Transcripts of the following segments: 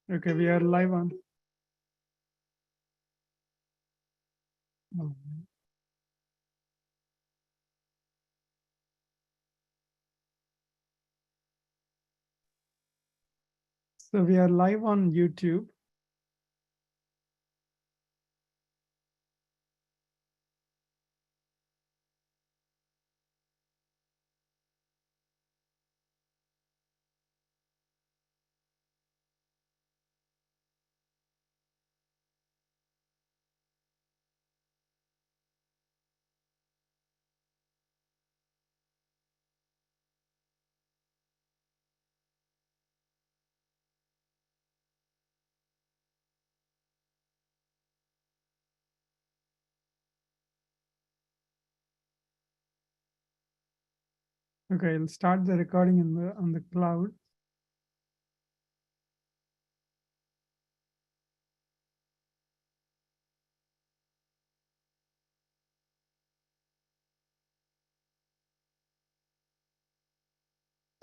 Okay, we are live on. So we are live on YouTube. Okay, I'll start the recording on the cloud.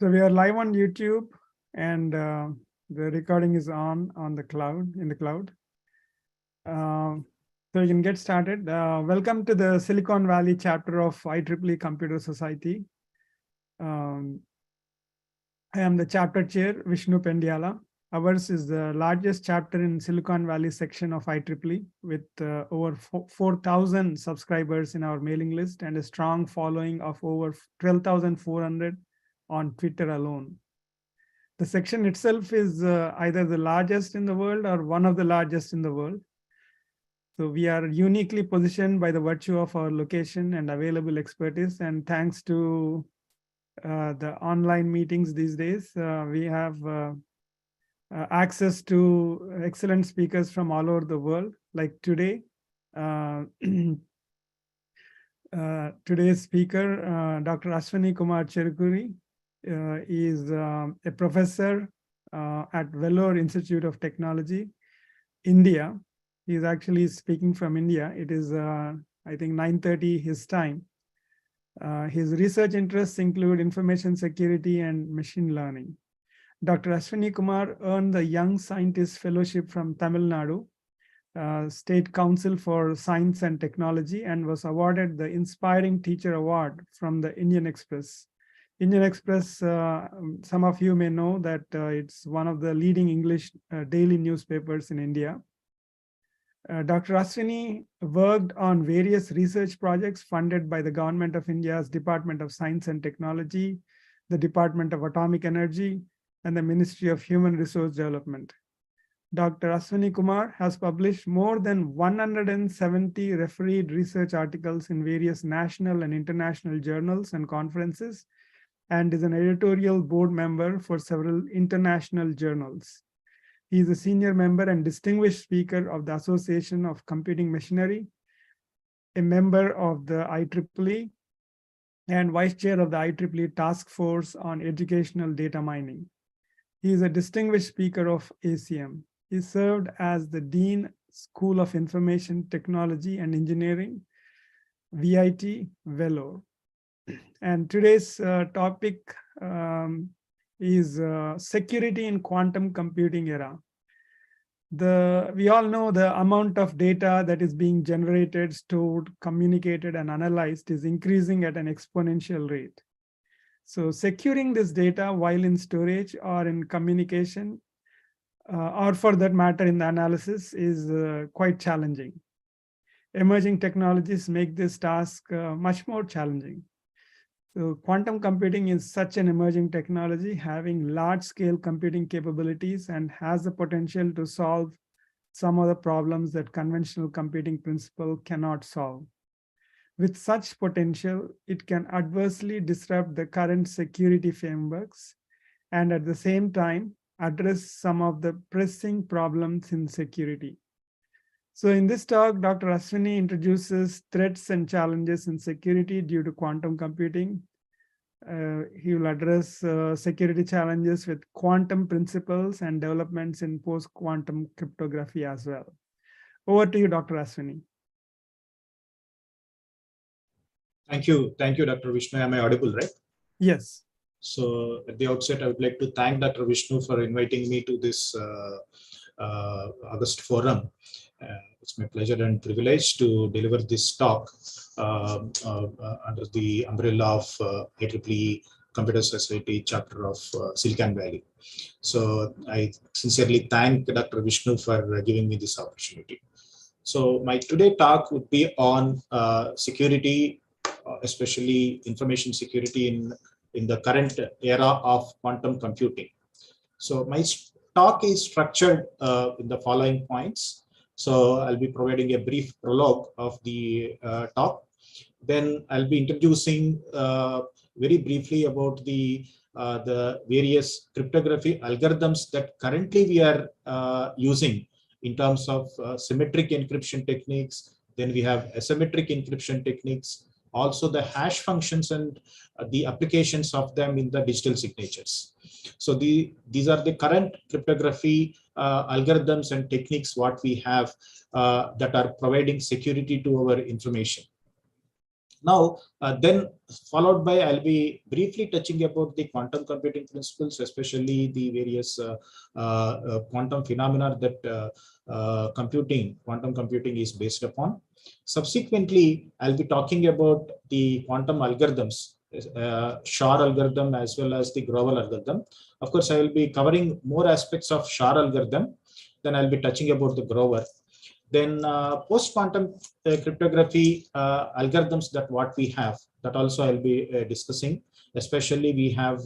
So we are live on YouTube, and the recording is on the cloud, in the cloud. So you can get started. Welcome to the Silicon Valley chapter of IEEE Computer Society. Um, I am the chapter chair, Vishnu Pendyala. Ours is the largest chapter in Silicon Valley section of IEEE, with over 4,000 subscribers in our mailing list and a strong following of over 12,400 on Twitter alone. The section itself is either the largest in the world or one of the largest in the world. So we are uniquely positioned by the virtue of our location and available expertise. And thanks to the online meetings these days, we have access to excellent speakers from all over the world. Like today, today's speaker, Dr. Ashwini Kumar Cherukuri, is a professor at Vellore Institute of Technology, India. He is actually speaking from India. It is, I think, 9:30 his time. His research interests include information security and machine learning. Dr. Ashwini Kumar earned the Young Scientist Fellowship from Tamil Nadu State Council for Science and Technology, and was awarded the Inspiring Teacher Award from the Indian Express. Indian Express, some of you may know that it's one of the leading English daily newspapers in India. Dr. Ashwini worked on various research projects funded by the Government of India's Department of Science and Technology, the Department of Atomic Energy, and the Ministry of Human Resource Development. Dr. Ashwini Kumar has published more than 170 refereed research articles in various national and international journals and conferences, and is an editorial board member for several international journals. He is a senior member and distinguished speaker of the Association of Computing Machinery, a member of the IEEE, and vice chair of the IEEE Task Force on Educational Data Mining. He is a distinguished speaker of ACM. He served as the Dean, School of Information Technology and Engineering, VIT, Vellore. And today's topic is security in quantum computing era. We all know the amount of data that is being generated, stored, communicated, and analyzed is increasing at an exponential rate. So securing this data while in storage or in communication, or for that matter in the analysis, is quite challenging. Emerging technologies make this task much more challenging. So quantum computing is such an emerging technology, having large-scale computing capabilities, and has the potential to solve some of the problems that conventional computing principle cannot solve. With such potential, it can adversely disrupt the current security frameworks and at the same time address some of the pressing problems in security. So in this talk, Dr. Ashwini introduces threats and challenges in security due to quantum computing. He will address security challenges with quantum principles and developments in post-quantum cryptography as well. Over to you, Dr. Ashwini. Thank you, Dr. Vishnu. Am I audible, right? Yes. So at the outset, I would like to thank Dr. Vishnu for inviting me to this August Forum. It's my pleasure and privilege to deliver this talk under the umbrella of IEEE Computer Society chapter of Silicon Valley. So I sincerely thank Dr. Vishnu for giving me this opportunity. So my today talk would be on security, especially information security in the current era of quantum computing. So my talk is structured in the following points. So I'll be providing a brief prologue of the talk. Then I'll be introducing very briefly about the various cryptography algorithms that currently we are using in terms of symmetric encryption techniques. Then we have asymmetric encryption techniques, also the hash functions and the applications of them in the digital signatures. So these are the current cryptography algorithms and techniques what we have that are providing security to our information. Now, then followed by, I'll be briefly touching about the quantum computing principles, especially the various quantum phenomena that quantum computing is based upon. Subsequently, I'll be talking about the quantum algorithms, Shor algorithm as well as the Grover algorithm. Of course, I will be covering more aspects of Shor algorithm. Then I'll be touching about the Grover. Then post-quantum cryptography algorithms that what we have, that also I'll be discussing. Especially we have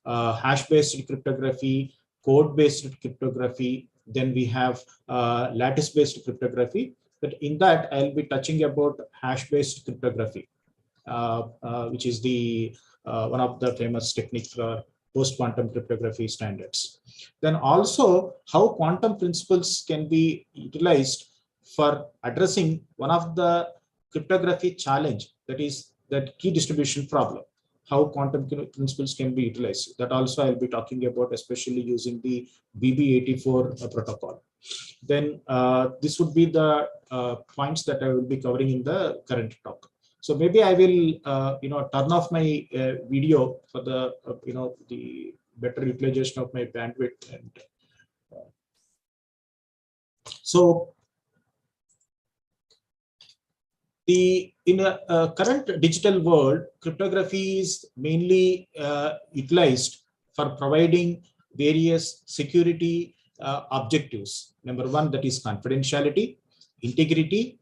hash-based cryptography, code-based cryptography. Then we have lattice-based cryptography. But in that, I'll be touching about hash-based cryptography, which is the one of the famous techniques for post-quantum cryptography standards. Then also how quantum principles can be utilized for addressing one of the cryptography challenge, that is that key distribution problem, how quantum principles can be utilized. That also I'll be talking about, especially using the BB84 protocol. Then this would be the points that I will be covering in the current talk. So maybe I will, turn off my video for the, the better utilization of my bandwidth. And so in a current digital world, cryptography is mainly utilized for providing various security objectives. Number one, that is confidentiality, integrity,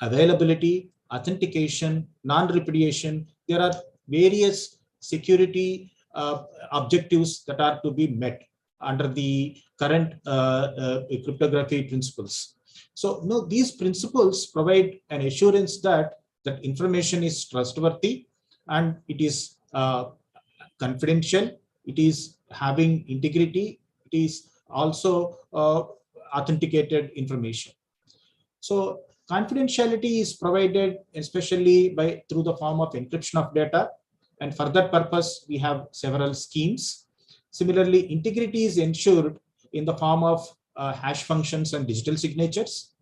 availability, authentication, non-repudiation. There are various security objectives that are to be met under the current cryptography principles. So these principles provide an assurance that information is trustworthy and it is confidential, it is having integrity, it is also authenticated information. So confidentiality is provided especially through the form of encryption of data, and for that purpose we have several schemes. Similarly, integrity is ensured in the form of hash functions and digital signatures.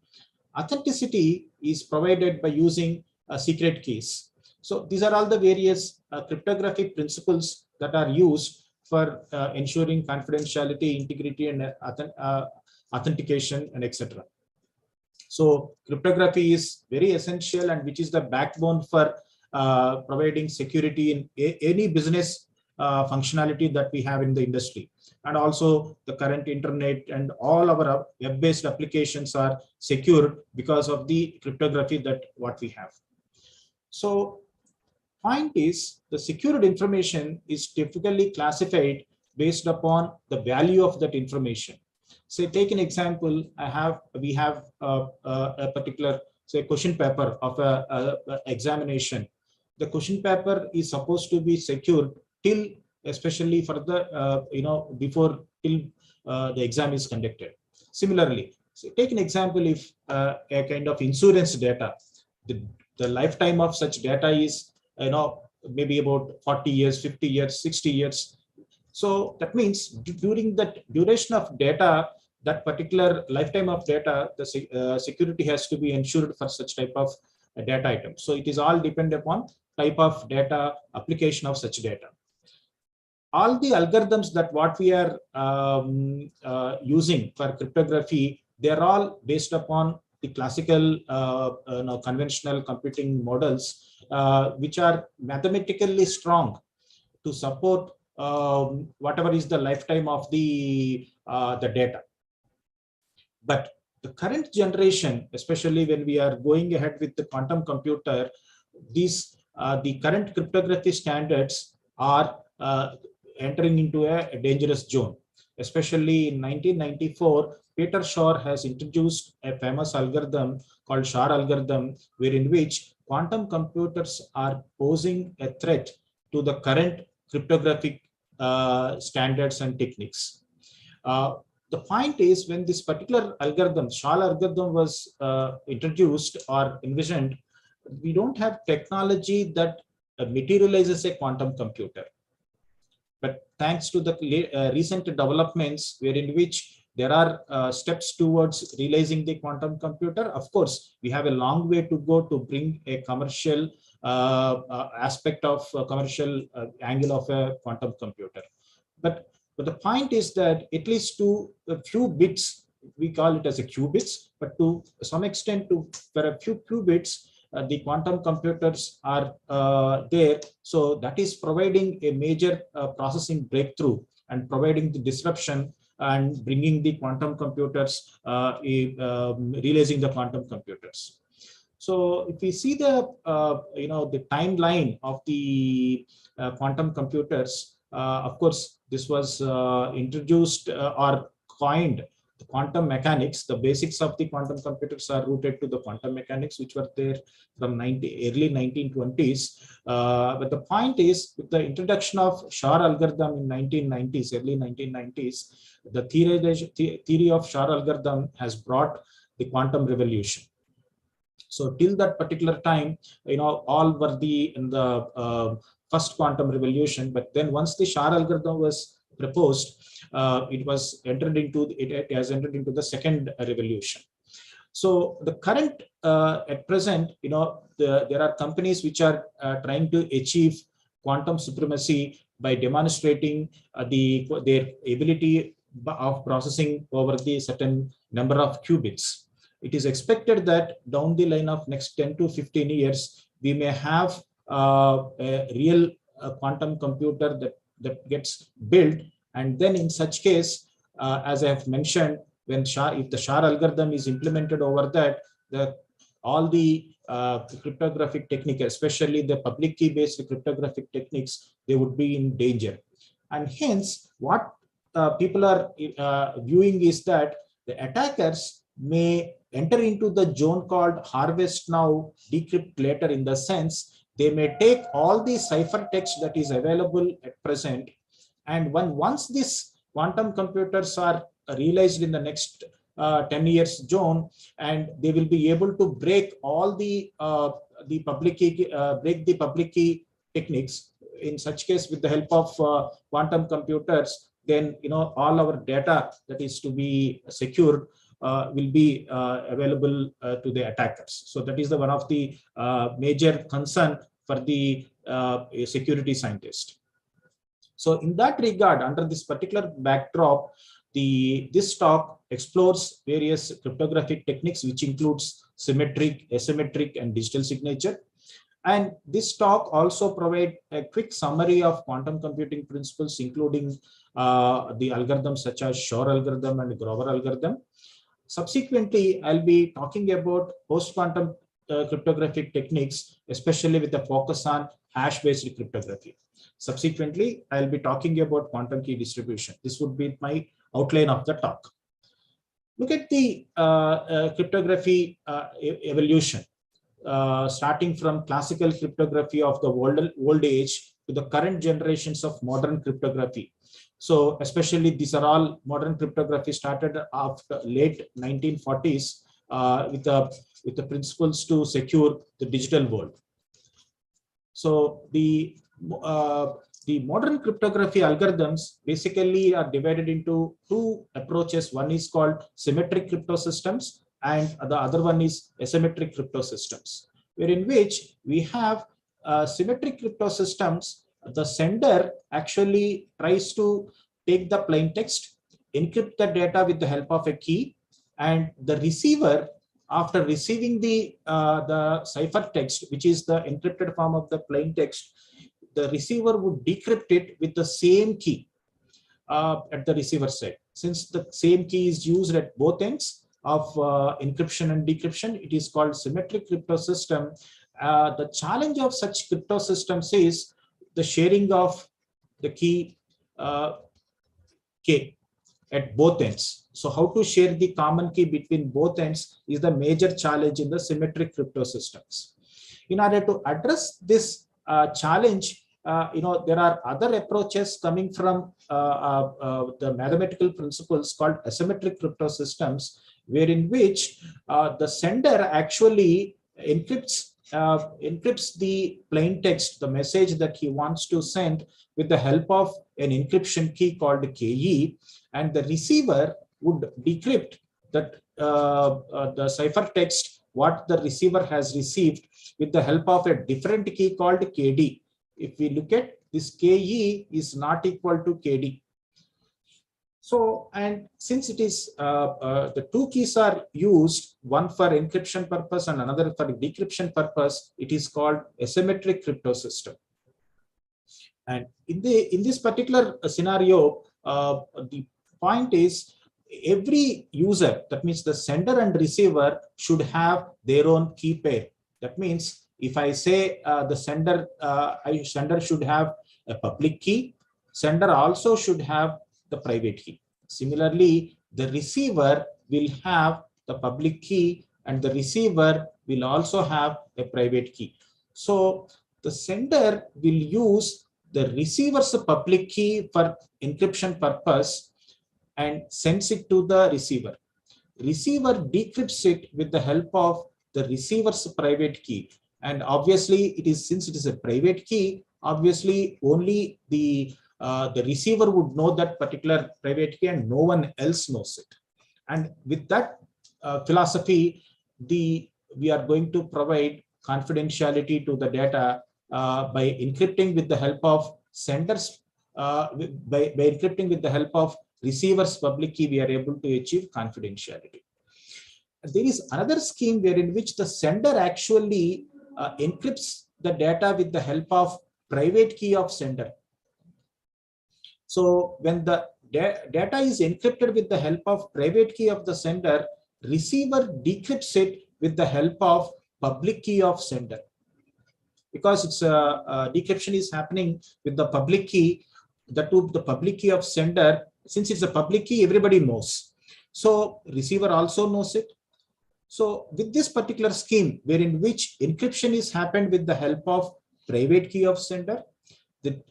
Authenticity is provided by using secret keys. So these are all the various cryptographic principles that are used for ensuring confidentiality, integrity, and authentication, and etc. So cryptography is very essential, and which is the backbone for providing security in any business functionality that we have in the industry. And also the current internet and all our web-based applications are secure because of the cryptography that what we have. So point is, the secured information is typically classified based upon the value of that information. Say, take an example. We have a particular, say, question paper of a examination. The question paper is supposed to be secured till, especially for the before till the exam is conducted. Similarly, so take an example, if a kind of insurance data, the lifetime of such data is maybe about 40 years, 50 years, 60 years. So that means during that duration of data, that particular lifetime of data, the security has to be ensured for such type of data item. So it is all dependent upon type of data, application of such data. all the algorithms that what we are using for cryptography, they're all based upon the classical conventional computing models, which are mathematically strong to support whatever is the lifetime of the data. But the current generation, especially when we are going ahead with the quantum computer, these the current cryptography standards are entering into a dangerous zone. Especially in 1994, Peter Shor has introduced a famous algorithm called Shor algorithm, wherein which quantum computers are posing a threat to the current cryptographic standards and techniques. The point is, when this particular algorithm, Shor algorithm, was introduced or envisioned, we don't have technology that materializes a quantum computer. But thanks to the recent developments, wherein which there are steps towards realizing the quantum computer, of course, we have a long way to go to bring a commercial aspect of commercial angle of a quantum computer. But the point is that at least to a few bits, we call it as a qubits, but to some extent, for a few qubits, the quantum computers are there. So that is providing a major processing breakthrough and providing the disruption and bringing the quantum computers, realizing the quantum computers. So if we see the the timeline of the quantum computers, of course, this was introduced or coined the quantum mechanics. The basics of the quantum computers are rooted to the quantum mechanics, which were there from early 1920s. But the point is, with the introduction of Shor algorithm in 1990s, early 1990s, the theory of Shor algorithm has brought the quantum revolution. So till that particular time, all were in the first quantum revolution. But then once the Shor algorithm was proposed, it has entered into the second revolution. So the current at present, there are companies which are trying to achieve quantum supremacy by demonstrating their ability of processing over the certain number of qubits. It is expected that down the line of next 10 to 15 years, we may have a real quantum computer that gets built. And then in such case, as I have mentioned, if the Shor algorithm is implemented over that, all the cryptographic technique, especially the public key based cryptographic techniques, they would be in danger. And hence, what people are viewing is that the attackers may enter into the zone called harvest now, decrypt later, in the sense they may take all the ciphertext that is available at present, and once these quantum computers are realized in the next 10 years zone, and they will be able to break all the public key techniques. In such case, with the help of quantum computers, then all our data that is to be secured will be available to the attackers. So that is one of the major concern for the security scientist. So in that regard, under this particular backdrop, this talk explores various cryptographic techniques, which includes symmetric, asymmetric, and digital signature. And this talk also provides a quick summary of quantum computing principles, including the algorithms such as Shor algorithm and Grover algorithm. Subsequently, I'll be talking about post-quantum cryptographic techniques, especially with a focus on hash-based cryptography. Subsequently, I'll be talking about quantum key distribution. This would be my outline of the talk. Look at the cryptography evolution, starting from classical cryptography of the old age to the current generations of modern cryptography. So especially these are all modern cryptography started after late 1940s with the principles to secure the digital world. So the modern cryptography algorithms basically are divided into two approaches. One is called symmetric crypto systems, and the other one is asymmetric crypto systems, wherein which we have symmetric crypto systems the sender actually tries to take the plain text, encrypt the data with the help of a key, and the receiver, after receiving the ciphertext, which is the encrypted form of the plain text, the receiver would decrypt it with the same key at the receiver side. Since the same key is used at both ends of encryption and decryption, it is called symmetric crypto system. The challenge of such crypto systems is the sharing of the key K at both ends. So how to share the common key between both ends is the major challenge in the symmetric crypto systems. In order to address this challenge, there are other approaches coming from the mathematical principles called asymmetric crypto systems, wherein which the sender actually encrypts the plain text, the message that he wants to send, with the help of an encryption key called KE, and the receiver would decrypt that the ciphertext what the receiver has received with the help of a different key called KD. If we look at this, KE is not equal to KD. So, and since it is the two keys are used, one for encryption purpose and another for decryption purpose, it is called asymmetric crypto system. And in this particular scenario, the point is every user, that means the sender and receiver, should have their own key pair. That means if I say the sender should have a public key, sender also should have the private key. Similarly, the receiver will have the public key and the receiver will also have a private key. So the sender will use the receiver's public key for encryption purpose and sends it to the receiver. Receiver decrypts it with the help of the receiver's private key. And obviously, since it is a private key, obviously only the receiver would know that particular private key and no one else knows it. And with that philosophy, we are going to provide confidentiality to the data by encrypting with the help of senders, by encrypting with the help of receiver's public key, we are able to achieve confidentiality. There is another scheme wherein which the sender actually encrypts the data with the help of private key of sender. So when the data is encrypted with the help of private key of the sender, receiver decrypts it with the help of public key of sender. Because it's decryption is happening with the public key, the public key of sender. Since it's a public key, everybody knows. So receiver also knows it. So with this particular scheme, wherein which encryption is happened with the help of private key of sender, the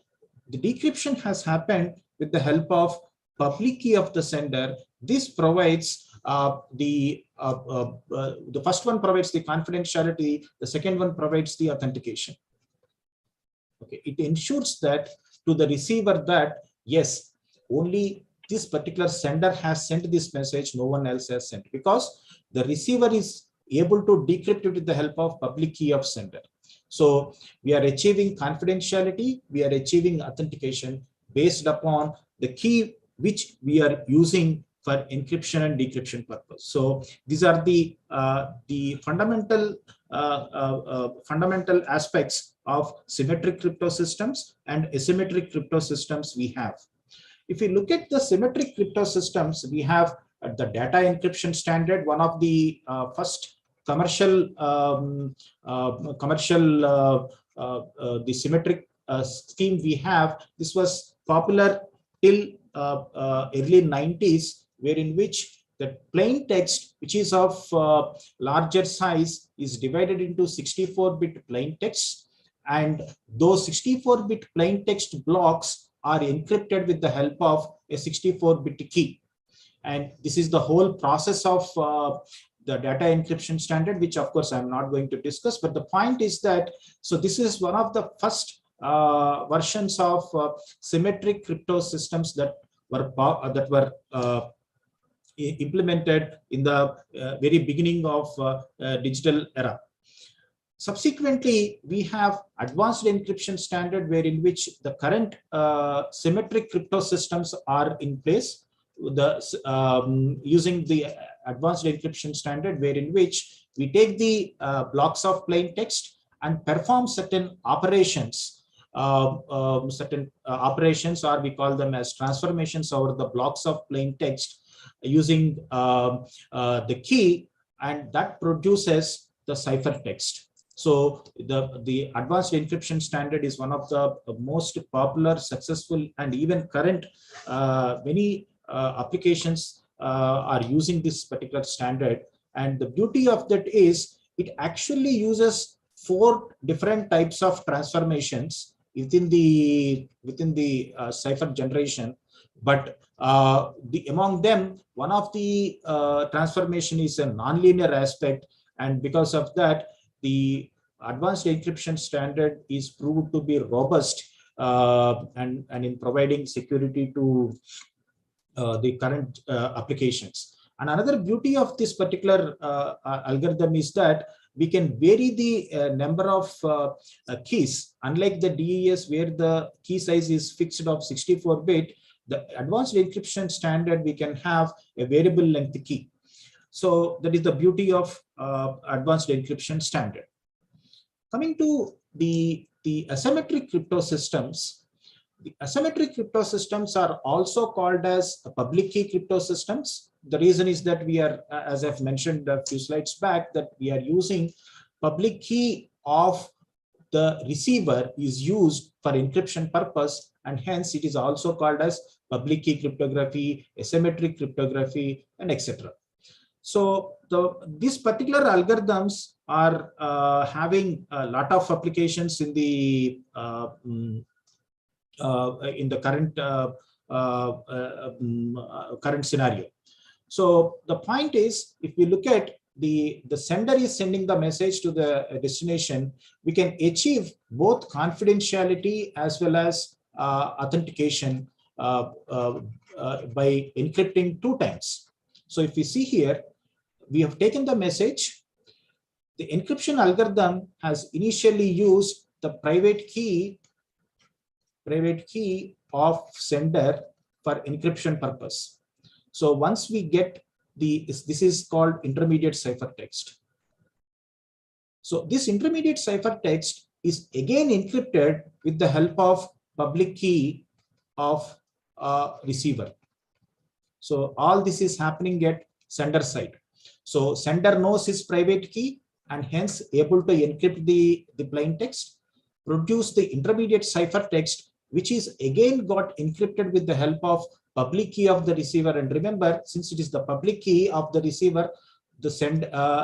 decryption has happened with the help of public key of the sender. This provides the first one provides the confidentiality, the second one provides the authentication. Okay, it ensures that to the receiver that yes, only this particular sender has sent this message, no one else has sent, because the receiver is able to decrypt it with the help of public key of sender. So we are achieving confidentiality, we are achieving authentication based upon the key which we are using for encryption and decryption purpose. So these are the fundamental aspects of symmetric crypto systems and asymmetric crypto systems we have. If you look at the symmetric crypto systems, we have the data encryption standard, one of the first commercial the symmetric scheme we have. This was popular till early 90s, wherein which the plain text, which is of larger size, is divided into 64-bit plain text, and those 64-bit plain text blocks are encrypted with the help of a 64-bit key. And this is the whole process of the data encryption standard, which of course I'm not going to discuss, but the point is that, so this is one of the first versions of symmetric crypto systems that were implemented in the very beginning of digital era. Subsequently, we have advanced encryption standard wherein which the current symmetric crypto systems are in place. Using the advanced encryption standard wherein which we take the blocks of plain text and perform certain operations, or we call them as transformations over the blocks of plain text using the key, and that produces the ciphertext. So the advanced encryption standard is one of the most popular, successful, and even current many applications are using this particular standard. And the beauty of that is it actually uses 4 different types of transformations within the cipher generation. But among them, one of the transformation is a nonlinear aspect, and because of that, the advanced encryption standard is proved to be robust and in providing security to the current applications. And another beauty of this particular algorithm is that we can vary the number of keys. Unlike the DES where the key size is fixed of 64-bit, the advanced encryption standard, we can have a variable length key. So that is the beauty of advanced encryption standard. Coming to the asymmetric crypto systems, the asymmetric crypto systems are also called as public key crypto systems. The reason is that we are, as I've mentioned a few slides back, that we are using public key of the receiver is used for encryption purpose, and hence it is also called as public key cryptography, asymmetric cryptography, and etc. So these particular algorithms are having a lot of applications in the current scenario. So the point is, if we look at the sender is sending the message to the destination, we can achieve both confidentiality as well as authentication by encrypting 2 times. So if we see here, we have taken the message. The encryption algorithm has initially used the private key of sender for encryption purpose. So once we get this is called intermediate ciphertext. So this intermediate ciphertext is again encrypted with the help of public key of receiver. So all this is happening at sender side. So sender knows his private key and hence able to encrypt the plain text, produce the intermediate ciphertext, which is again got encrypted with the help of public key of the receiver. And remember, since it is the public key of the receiver, the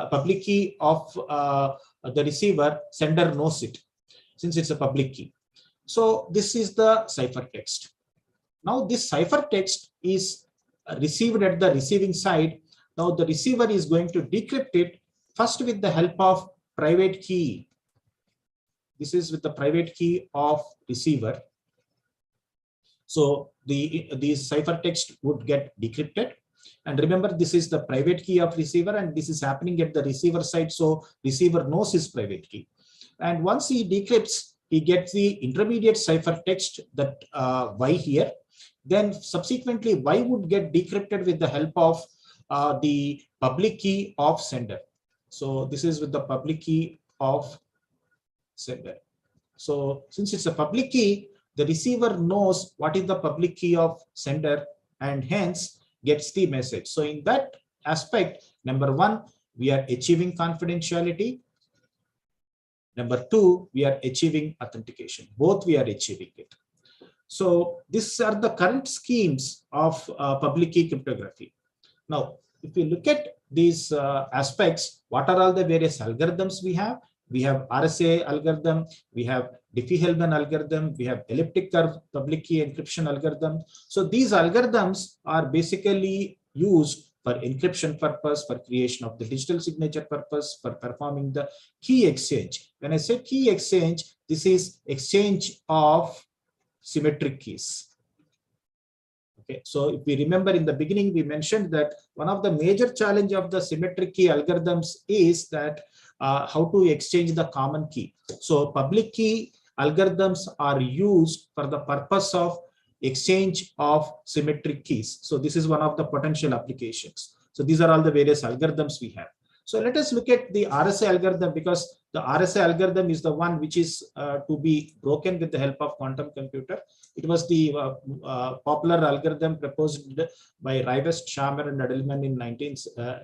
public key of the receiver, sender knows it, since it's a public key. So this is the ciphertext. Now this ciphertext is received at the receiving side. Now the receiver is going to decrypt it first with the help of private key. This is with the private key of receiver. So the ciphertext would get decrypted. And remember, this is the private key of receiver, and this is happening at the receiver side. So receiver knows his private key. And once he decrypts, he gets the intermediate ciphertext, that Y here. Then subsequently, Y would get decrypted with the help of the public key of sender. So this is with the public key of sender. So since it's a public key, the receiver knows what is the public key of sender and hence gets the message. So in that aspect, number 1, we are achieving confidentiality. Number 2, we are achieving authentication. Both we are achieving it. So these are the current schemes of public key cryptography. Now, if we look at these aspects, what are all the various algorithms we have? We have RSA algorithm, we have Diffie-Hellman algorithm, we have elliptic curve public key encryption algorithm. So these algorithms are basically used for encryption purpose, for creation of the digital signature purpose, for performing the key exchange. When I say key exchange, this is exchange of symmetric keys. Okay, so if we remember in the beginning, we mentioned that one of the major challenge of the symmetric key algorithms is that how to exchange the common key. So public key algorithms are used for the purpose of exchange of symmetric keys. So this is one of the potential applications. So these are all the various algorithms we have. So let us look at the RSA algorithm, because the RSA algorithm is the one which is to be broken with the help of quantum computer. It was the popular algorithm proposed by Rivest, Sharma, and Edelman in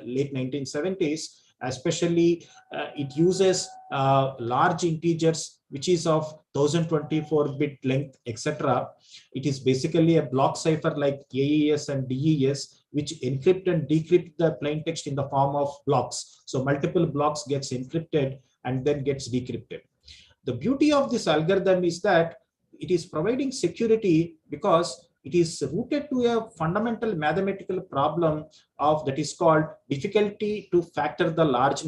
late 1970s. Especially, it uses large integers, which is of 1024-bit length, etc. It is basically a block cipher like AES and DES, which encrypt and decrypt the plain text in the form of blocks. So multiple blocks gets encrypted and then gets decrypted. The beauty of this algorithm is that it is providing security because it is rooted to a fundamental mathematical problem of that is called difficulty to factor the large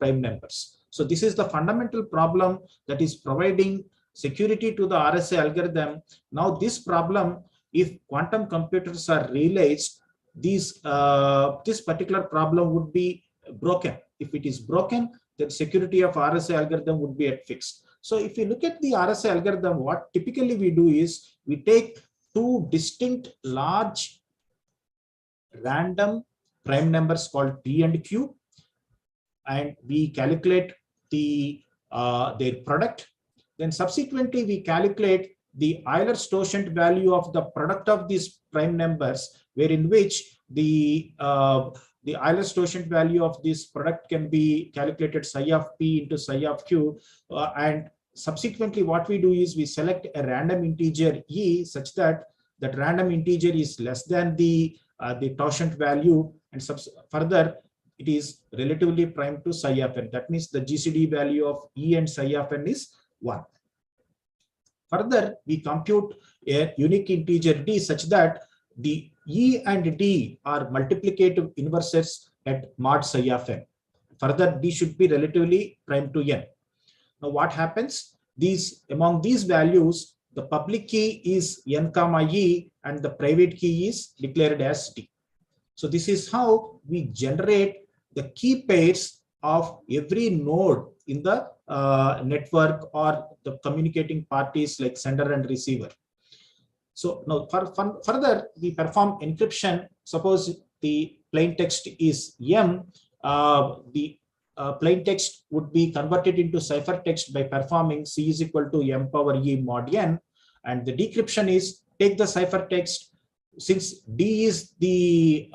prime numbers. So this is the fundamental problem that is providing security to the RSA algorithm. Now this problem, if quantum computers are realized, this particular problem would be broken. If it is broken, the security of RSA algorithm would be at fixed. So if you look at the RSA algorithm, what typically we do is we take two distinct large random prime numbers called P and Q, and we calculate their product. Then subsequently we calculate the Euler-Stochant value of the product of these prime numbers, wherein which the Euler-Stochant value of this product can be calculated psi of P into psi of Q, and subsequently what we do is we select a random integer E such that that random integer is less than the tangent value, and further it is relatively prime to psi of n. That means the GCD value of E and psi of n is 1. Further, we compute a unique integer D such that the E and D are multiplicative inverses at mod psi of n. Further, D should be relatively prime to n. Now what happens? Among these values, the public key is n comma E and the private key is declared as D. So this is how we generate the key pairs of every node in the network or the communicating parties like sender and receiver. So now further we perform encryption. Suppose the plain text is M, the plain text would be converted into ciphertext by performing C is equal to M power E mod N, and the decryption is take the ciphertext. Since D is the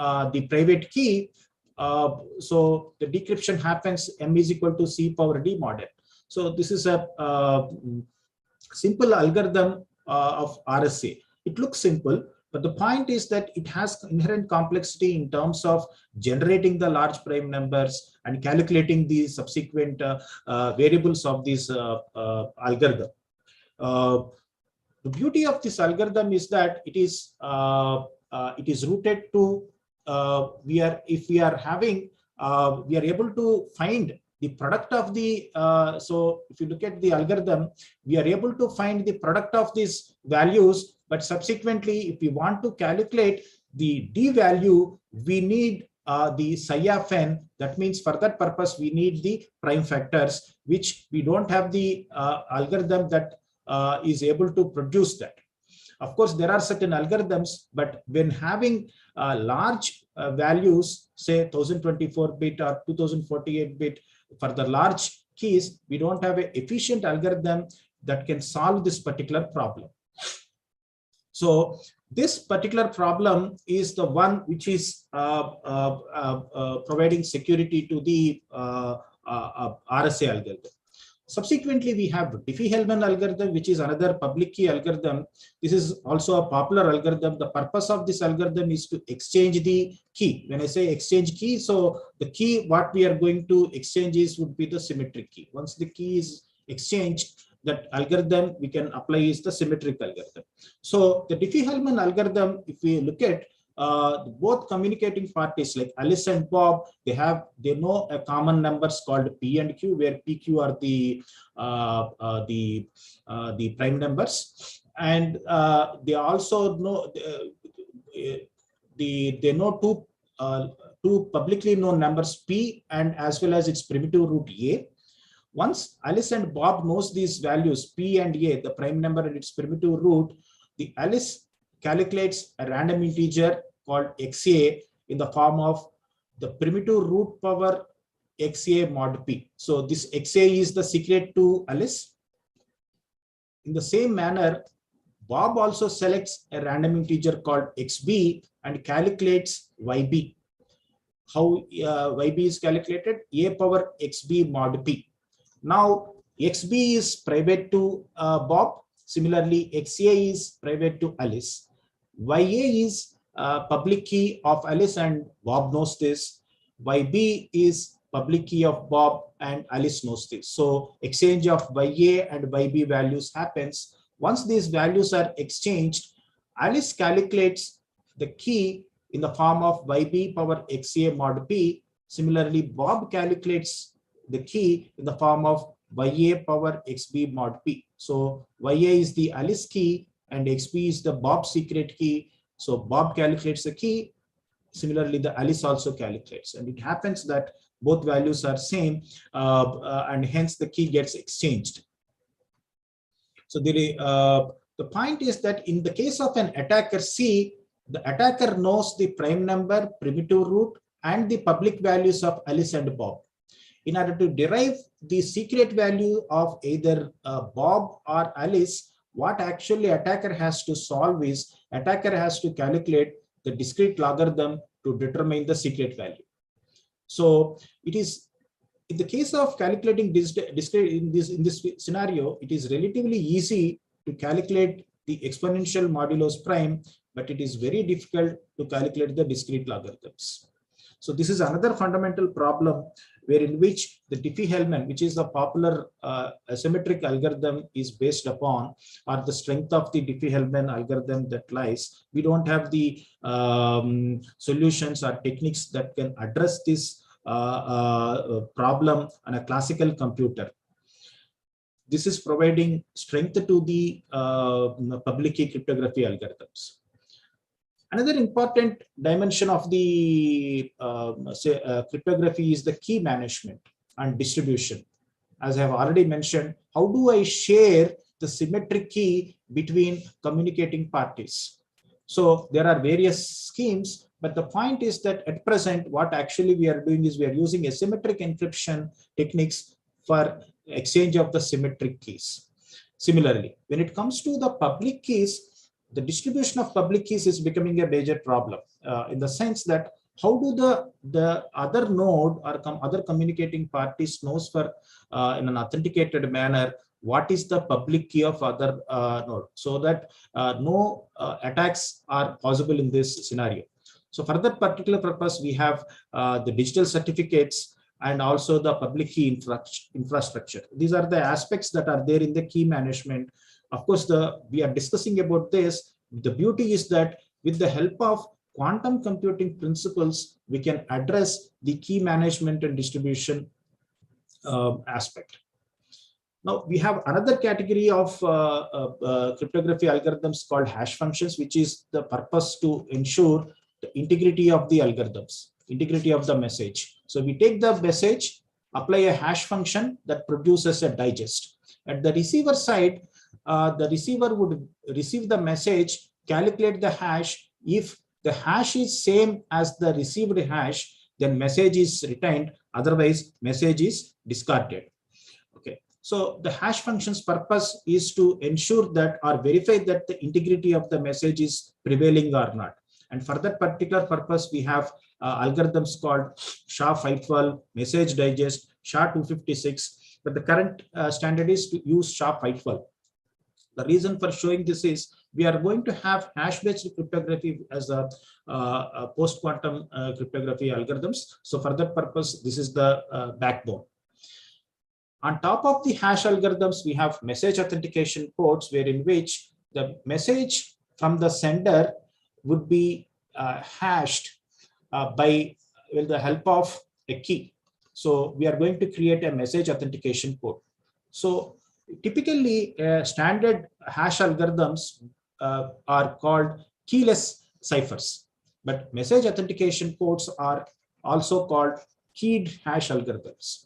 private key, so the decryption happens M is equal to C power D mod N. So this is a simple algorithm of RSA. It looks simple, but the point is that it has inherent complexity in terms of generating the large prime numbers and calculating the subsequent variables of this algorithm. The beauty of this algorithm is that it is rooted to we are able to find the product of the so if you look at the algorithm, we are able to find the product of these values, but subsequently if we want to calculate the D value, we need the psi of n. That means for that purpose we need the prime factors, which we don't have the algorithm that is able to produce that. Of course, there are certain algorithms, but when having large values, say 1024-bit or 2048-bit for the large keys, we don't have an efficient algorithm that can solve this particular problem. So this particular problem is the one which is providing security to the RSA algorithm. Subsequently, we have Diffie-Hellman algorithm, which is another public key algorithm. This is also a popular algorithm. The purpose of this algorithm is to exchange the key. When I say exchange key, so the key what we are going to exchange would be the symmetric key. Once the key is exchanged, that algorithm we can apply is the symmetric algorithm. So the Diffie-Hellman algorithm, if we look at both communicating parties like Alice and Bob, they know a common numbers called P and Q, where PQ are the prime numbers, and they also know they know two two publicly known numbers P and as well as its primitive root A. Once Alice and Bob knows these values P and A, the prime number and its primitive root, the Alice calculates a random integer called XA in the form of the primitive root power XA mod P. So this XA is the secret to Alice. In the same manner, Bob also selects a random integer called XB and calculates YB. How YB is calculated? A power XB mod P. Now, XB is private to Bob. Similarly, XA is private to Alice. YA is public key of Alice and Bob knows this. YB is public key of Bob and Alice knows this. So exchange of YA and YB values happens. Once these values are exchanged, Alice calculates the key in the form of YB power XA mod P. Similarly, Bob calculates the key in the form of YA power XB mod P. So YA is the Alice key and XB is the Bob secret key. So Bob calculates the key. Similarly, the Alice also calculates, and it happens that both values are same, and hence the key gets exchanged. So the point is that in the case of an attacker C, the attacker knows the prime number, primitive root, and the public values of Alice and Bob. In order to derive the secret value of either Bob or Alice, what actually attacker has to solve is attacker has to calculate the discrete logarithm to determine the secret value. So it is in the case of calculating discrete in this scenario, it is relatively easy to calculate the exponential modulus prime, but it is very difficult to calculate the discrete logarithms. So this is another fundamental problem wherein which the Diffie-Hellman, which is a popular asymmetric algorithm, is based upon, or the strength of the Diffie-Hellman algorithm that lies. We don't have the solutions or techniques that can address this problem on a classical computer. This is providing strength to the public key cryptography algorithms. Another important dimension of the cryptography is the key management and distribution. As I have already mentioned, how do I share the symmetric key between communicating parties? So there are various schemes, but the point is that at present, what actually we are doing is we are using asymmetric encryption techniques for exchange of the symmetric keys. Similarly, when it comes to the public keys, the distribution of public keys is becoming a major problem in the sense that how do the other node or other communicating parties knows for in an authenticated manner what is the public key of other node, so that no attacks are possible in this scenario. So for that particular purpose, we have the digital certificates and also the public key infrastructure. These are the aspects that are there in the key management. Of course, we are discussing about this. The beauty is that with the help of quantum computing principles, we can address the key management and distribution aspect. Now, we have another category of cryptography algorithms called hash functions, which is the purpose to ensure the integrity of the algorithms, integrity of the message. So we take the message, apply a hash function that produces a digest. At the receiver side, the receiver would receive the message, calculate the hash. If the hash is same as the received hash, then message is retained. Otherwise, message is discarded. Okay. So the hash function's purpose is to ensure that or verify that the integrity of the message is prevailing or not. And for that particular purpose, we have algorithms called SHA-512, message digest, SHA-256. But the current standard is to use SHA-512. The reason for showing this is we are going to have hash-based cryptography as a post-quantum cryptography algorithms. So for that purpose, this is the backbone. On top of the hash algorithms, we have message authentication codes, wherein which the message from the sender would be hashed by the help of a key. So we are going to create a message authentication code. So typically, standard hash algorithms are called keyless ciphers, but message authentication codes are also called keyed hash algorithms.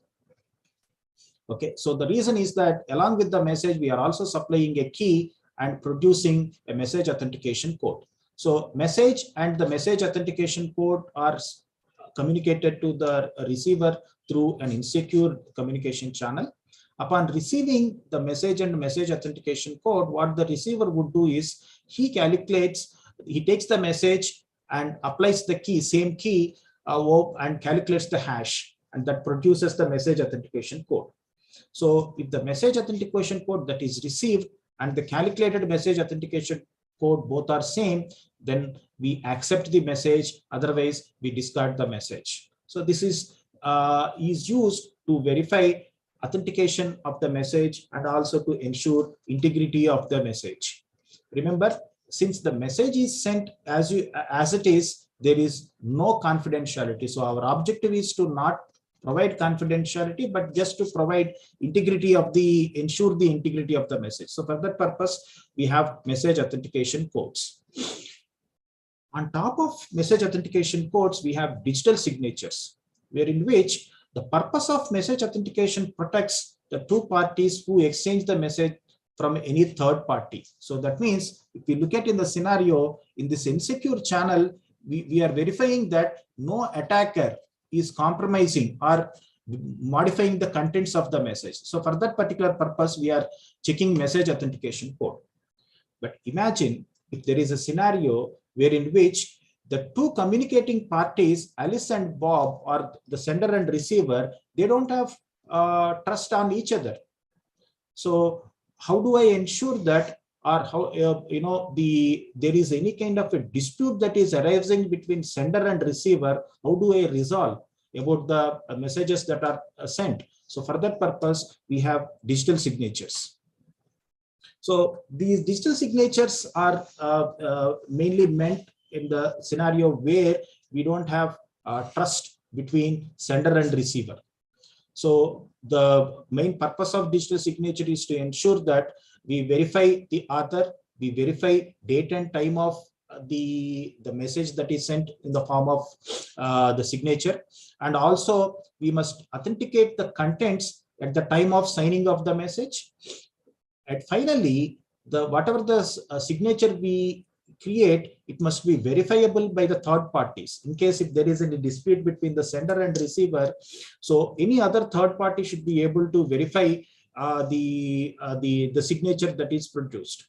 Okay, so the reason is that along with the message, we are also supplying a key and producing a message authentication code. So message and the message authentication code are communicated to the receiver through an insecure communication channel. Upon receiving the message and message authentication code, what the receiver would do is he takes the message and applies the key, same key, and calculates the hash, and that produces the message authentication code. So if the message authentication code that is received and the calculated message authentication code both are same, then we accept the message, otherwise we discard the message. So this is used to verify authentication of the message and also to ensure integrity of the message. Remember, since the message is sent as it is, there is no confidentiality. So our objective is to not provide confidentiality, but just to provide ensure the integrity of the message. So for that purpose, we have message authentication codes. On top of message authentication codes, we have digital signatures, wherein which the purpose of message authentication protects the two parties who exchange the message from any third party. So that means if we look at in the scenario, in this insecure channel, we are verifying that no attacker is compromising or modifying the contents of the message. So for that particular purpose, we are checking message authentication code. But imagine if there is a scenario wherein which the two communicating parties, Alice and Bob, or the sender and receiver, they don't have trust on each other. So how do I ensure that, or how there is any kind of a dispute that is arising between sender and receiver? How do I resolve about the messages that are sent? So for that purpose, we have digital signatures. So these digital signatures are mainly meant in the scenario where we don't have trust between sender and receiver. So the main purpose of digital signature is to ensure that we verify the author, we verify date and time of the message that is sent in the form of the signature, and also we must authenticate the contents at the time of signing of the message. And finally, whatever the signature we create, it must be verifiable by the third parties. In case if there is any dispute between the sender and receiver, so any other third party should be able to verify the signature that is produced.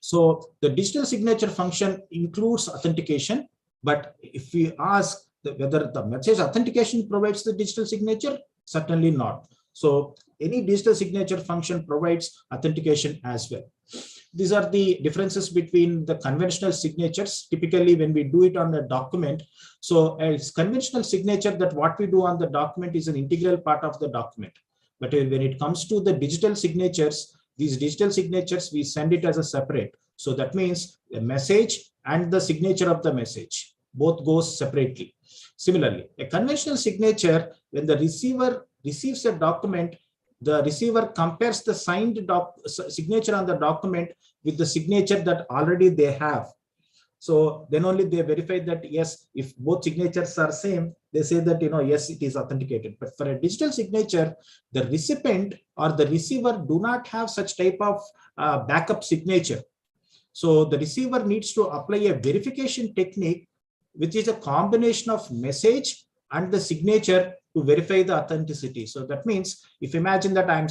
So the digital signature function includes authentication, but if we ask whether the message authentication provides the digital signature, certainly not. So any digital signature function provides authentication as well. These are the differences between the conventional signatures. Typically, when we do it on a document, so as conventional signature, that what we do on the document is an integral part of the document. But when it comes to the digital signatures, these digital signatures, we send it as a separate. So that means the message and the signature of the message both goes separately. Similarly, a conventional signature, when the receiver receives a document, the receiver compares the signed signature on the document with the signature that already they have. So then only they verify that, yes, if both signatures are same, they say that, yes, it is authenticated. But for a digital signature, the recipient or the receiver do not have such type of backup signature. So the receiver needs to apply a verification technique, which is a combination of message and the signature to verify the authenticity. So that means if imagine that I'm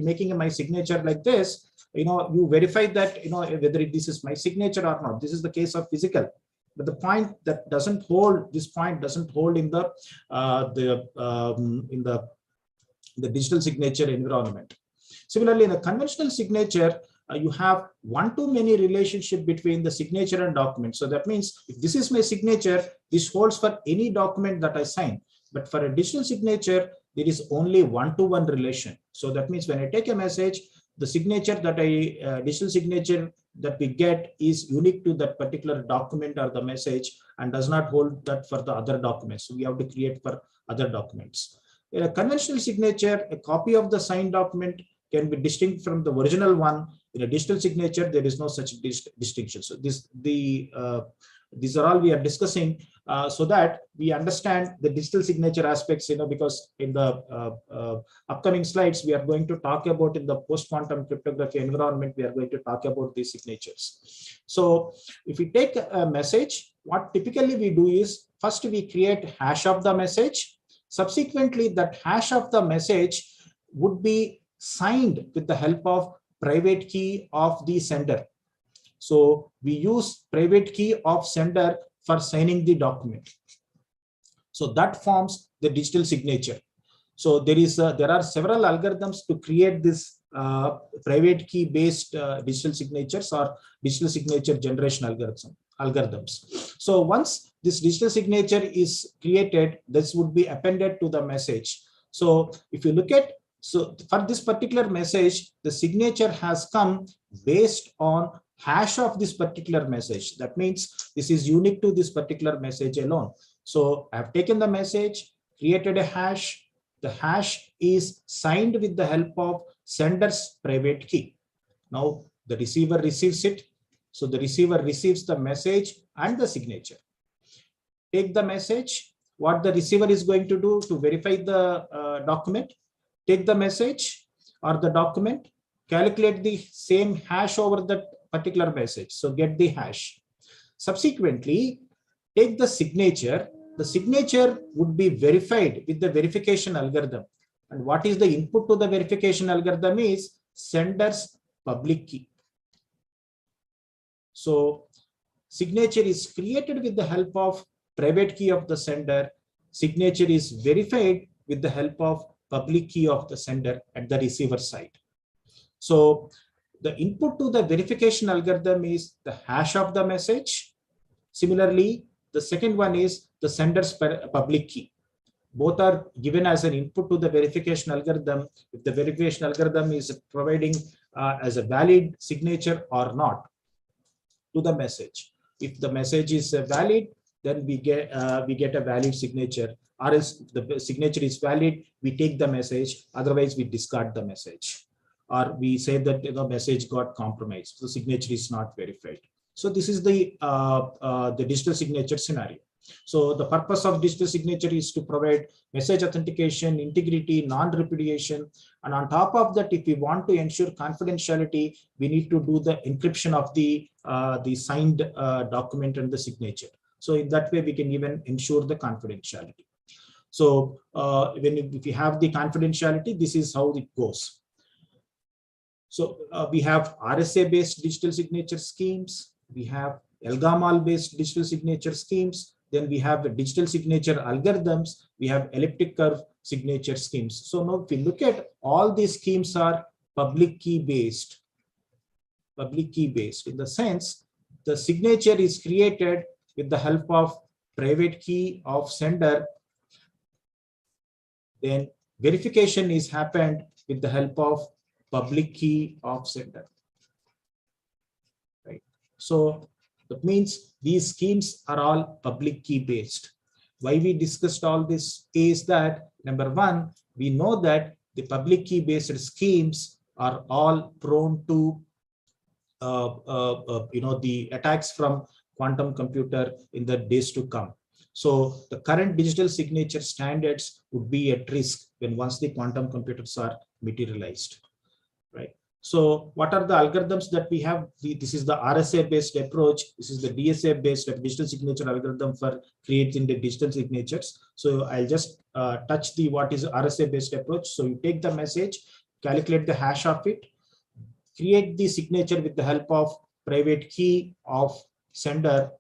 making my signature like this, you verify that, whether this is my signature or not. This is the case of physical. But the point that doesn't hold, this point doesn't hold in the digital signature environment. Similarly, in a conventional signature, you have one-to-many relationship between the signature and document. So that means if this is my signature, this holds for any document that I sign. But for a digital signature, there is only one-to-one relation. So that means when I take a message, the signature that digital signature that we get is unique to that particular document or the message and does not hold that for the other documents. So we have to create for other documents. In a conventional signature, a copy of the signed document can be distinct from the original one. In a digital signature, there is no such distinction. So These are all we are discussing so that we understand the digital signature aspects, because in the upcoming slides, we are going to talk about in the post-quantum cryptography environment, we are going to talk about these signatures. So if we take a message, what typically we do is first we create hash of the message. Subsequently, that hash of the message would be signed with the help of private key of the sender. So we use private key of sender for signing the document. So that forms the digital signature. So there are several algorithms to create this private key based digital signatures or digital signature generation algorithms. So once this digital signature is created, this would be appended to the message. So if you look at, so for this particular message, the signature has come based on hash of this particular message. That means this is unique to this particular message alone. So I have taken the message, created a hash. The hash is signed with the help of sender's private key. Now the receiver receives it. So the receiver receives the message and the signature. Take the message. What the receiver is going to do to verify the document, take the message or the document, calculate the same hash over that particular message. So get the hash. Subsequently, take the signature. The signature would be verified with the verification algorithm. And what is the input to the verification algorithm is sender's public key. So signature is created with the help of private key of the sender. Signature is verified with the help of public key of the sender at the receiver side. So the input to the verification algorithm is the hash of the message. Similarly, the second one is the sender's public key. Both are given as an input to the verification algorithm. If the verification algorithm is providing as a valid signature or not to the message. If the message is valid, then we get a valid signature. Or else the signature is valid, we take the message. Otherwise, we discard the message. Or we say that the message got compromised. So signature is not verified. So this is the digital signature scenario. So the purpose of digital signature is to provide message authentication, integrity, non-repudiation. And on top of that, if we want to ensure confidentiality, we need to do the encryption of the signed document and the signature. So in that way, we can even ensure the confidentiality. So if you have the confidentiality, this is how it goes. So we have RSA-based digital signature schemes. We have Elgamal-based digital signature schemes. Then we have the digital signature algorithms. We have elliptic curve signature schemes. So now if we look at all these schemes are public key based. Public key based in the sense the signature is created with the help of private key of sender. Then verification is happened with the help of public key of sender. Right. So that means these schemes are all public key based. Why we discussed all this is that number one, we know that the public key based schemes are all prone to the attacks from quantum computer in the days to come. So the current digital signature standards would be at risk when once the quantum computers are materialized, right? So what are the algorithms that we have? This is the RSA based approach. This is the DSA based digital signature algorithm for creating the digital signatures. So I'll just touch the what is RSA based approach. So you take the message, calculate the hash of it, create the signature with the help of private key of sender,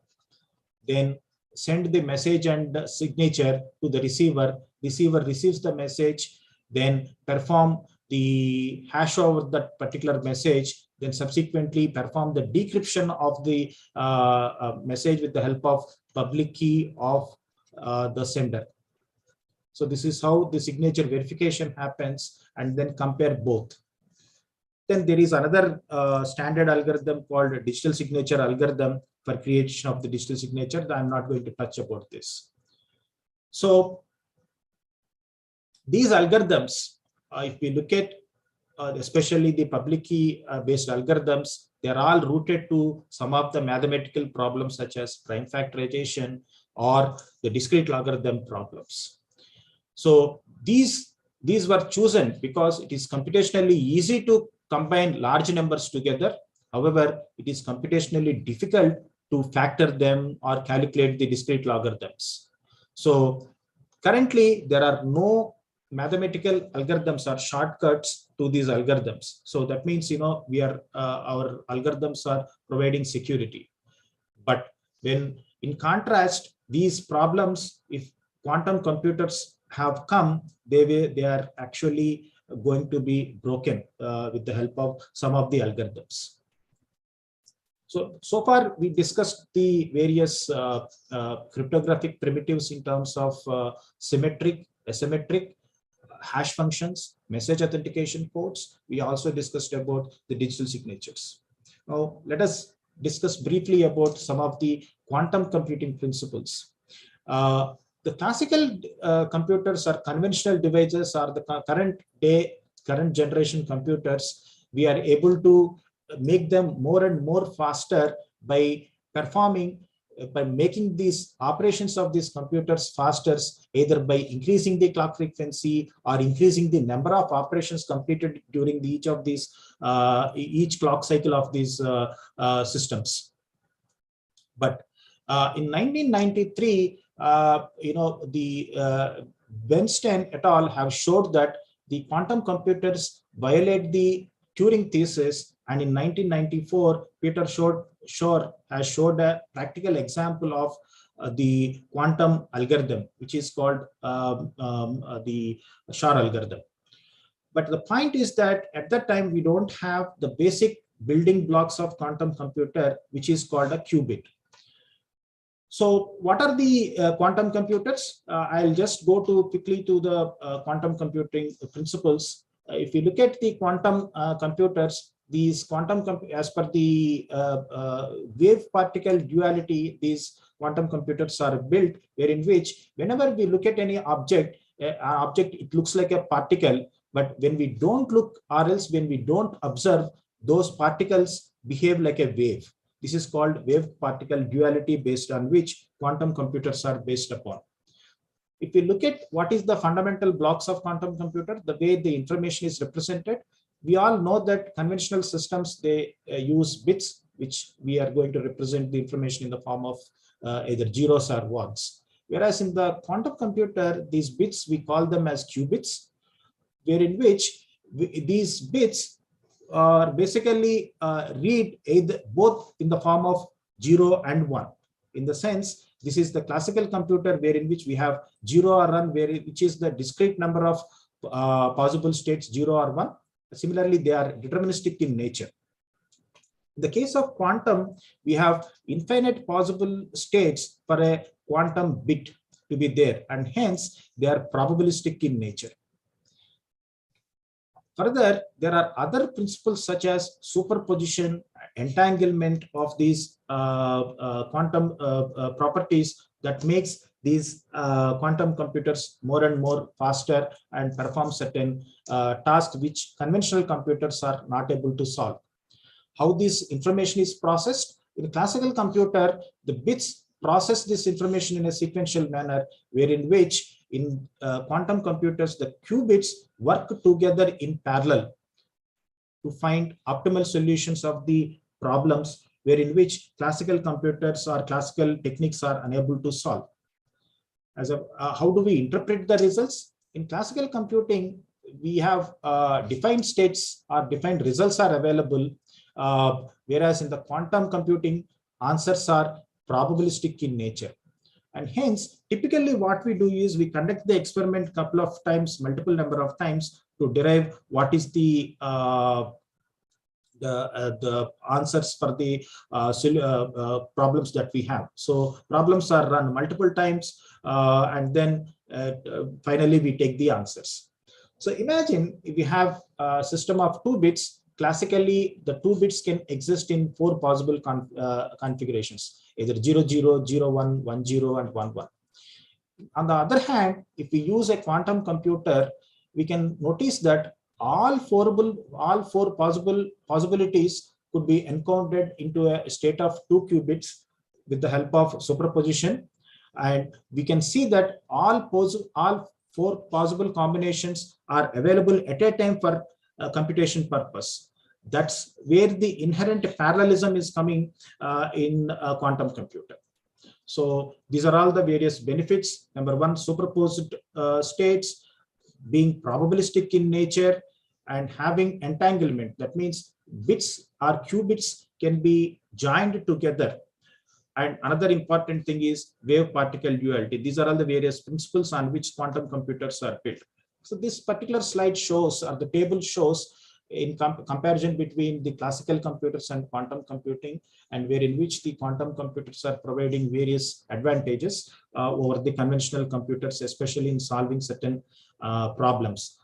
then send the message and the signature to the receiver. Receiver receives the message, then perform the hash over that particular message, then subsequently perform the decryption of the message with the help of public key of the sender. So this is how the signature verification happens, and then compare both. Then there is another standard algorithm called digital signature algorithm for creation of the digital signature. I'm not going to touch about this. So these algorithms, if we look at especially the public key based algorithms, they're all rooted to some of the mathematical problems such as prime factorization or the discrete logarithm problems. So these were chosen because it is computationally easy to combine large numbers together. However, it is computationally difficult to factor them or calculate the discrete logarithms. So currently, there are no mathematical algorithms or shortcuts to these algorithms. So that means, we are our algorithms are providing security. But when in contrast, these problems, if quantum computers have come, they are actually going to be broken with the help of some of the algorithms. So far we discussed the various cryptographic primitives in terms of symmetric, asymmetric, hash functions, message authentication codes. We also discussed about the digital signatures. Now let us discuss briefly about some of the quantum computing principles. The classical computers or conventional devices are the current generation computers. We are able to make them more and more faster by by making these operations of these computers faster, either by increasing the clock frequency or increasing the number of operations completed during each of these each clock cycle of these systems. But in 1993, the Bernstein et al. Have showed that the quantum computers violate the Turing thesis, and in 1994, Peter Shor has showed a practical example of the quantum algorithm, which is called the Shor algorithm. But the point is that at that time, we don't have the basic building blocks of quantum computer, which is called a qubit. So what are the quantum computers? I'll just go quickly to the quantum computing principles. If you look at the quantum computers, these as per the wave particle duality, these quantum computers are built, wherein which whenever we look at any object, it looks like a particle, but when we don't look, or else when we don't observe, those particles behave like a wave. This is called wave particle duality, based on which quantum computers are based upon. If you look at what is the fundamental blocks of quantum computer, the way the information is represented, we all know that conventional systems, they use bits, which we are going to represent the information in the form of either zeros or ones. Whereas in the quantum computer, these bits, we call them as qubits, wherein which these bits are basically read either both in the form of 0 and 1. In the sense, this is the classical computer wherein which we have 0 or 1, which is the discrete number of possible states, 0 or 1. Similarly, they are deterministic in nature. In the case of quantum, we have infinite possible states for a quantum bit to be there, and hence they are probabilistic in nature. Further, there are other principles such as superposition, entanglement of these quantum properties that makes these quantum computers more and more faster and perform certain tasks which conventional computers are not able to solve. How this information is processed? In a classical computer, the bits process this information in a sequential manner, wherein which in quantum computers, the qubits work together in parallel to find optimal solutions of the problems, wherein which classical computers or classical techniques are unable to solve. How do we interpret the results? In classical computing, we have defined states or defined results are available, whereas in the quantum computing, answers are probabilistic in nature. And hence, typically what we do is we conduct the experiment couple of times, multiple number of times, to derive what is the answers for the problems that we have. So problems are run multiple times, and then finally we take the answers. So imagine if we have a system of 2 bits. Classically, the 2 bits can exist in 4 possible configurations, either 0, 0, 0, 1, 1, 0, and 1, 1. On the other hand, if we use a quantum computer, we can notice that all four possibilities could be encoded into a state of 2 qubits with the help of superposition, and we can see that all four possible combinations are available at a time for computation purpose. That's where the inherent parallelism is coming in a quantum computer. So these are all the various benefits. Number one, superposed states, being probabilistic in nature, and having entanglement. That means bits or qubits can be joined together. And another important thing is wave particle duality. These are all the various principles on which quantum computers are built. So this particular slide shows, or the table shows, in comparison between the classical computers and quantum computing, and where in which the quantum computers are providing various advantages over the conventional computers, especially in solving certain problems.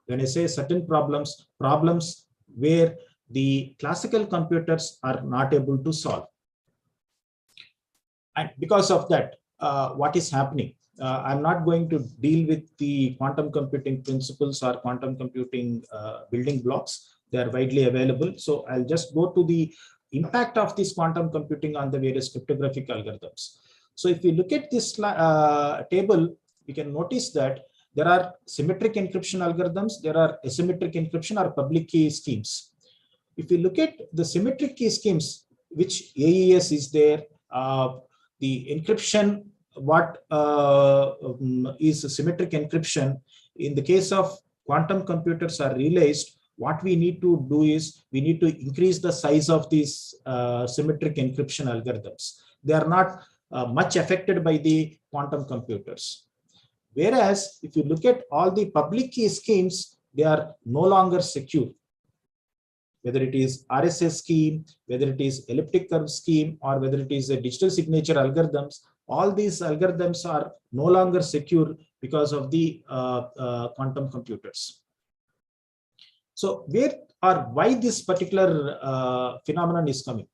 When I say certain problems, problems where the classical computers are not able to solve. And because of that, what is happening? I'm not going to deal with the quantum computing principles or quantum computing building blocks. They are widely available. So I'll just go to the impact of this quantum computing on the various cryptographic algorithms. So if we look at this table, we can notice that there are symmetric encryption algorithms, there are asymmetric encryption or public key schemes. If we look at the symmetric key schemes, which AES is there, the encryption, what is symmetric encryption? In the case of quantum computers are realized, what we need to do is we need to increase the size of these symmetric encryption algorithms. They are not much affected by the quantum computers. Whereas if you look at all the public key schemes, they are no longer secure. Whether it is RSA scheme, whether it is elliptic curve scheme, or whether it is a digital signature algorithms, all these algorithms are no longer secure because of the quantum computers. So where or why this particular phenomenon is coming?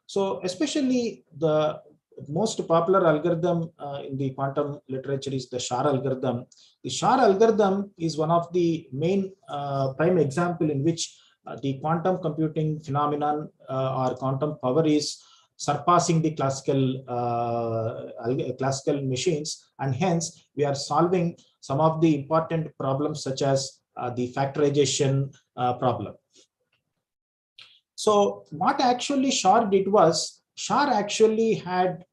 So especially the most popular algorithm in the quantum literature is the Shar algorithm. The Shar algorithm is one of the main prime example in which the quantum computing phenomenon or quantum power is surpassing the classical machines, and hence we are solving some of the important problems such as the factorization problem. So what actually Shar did was, Shar actually had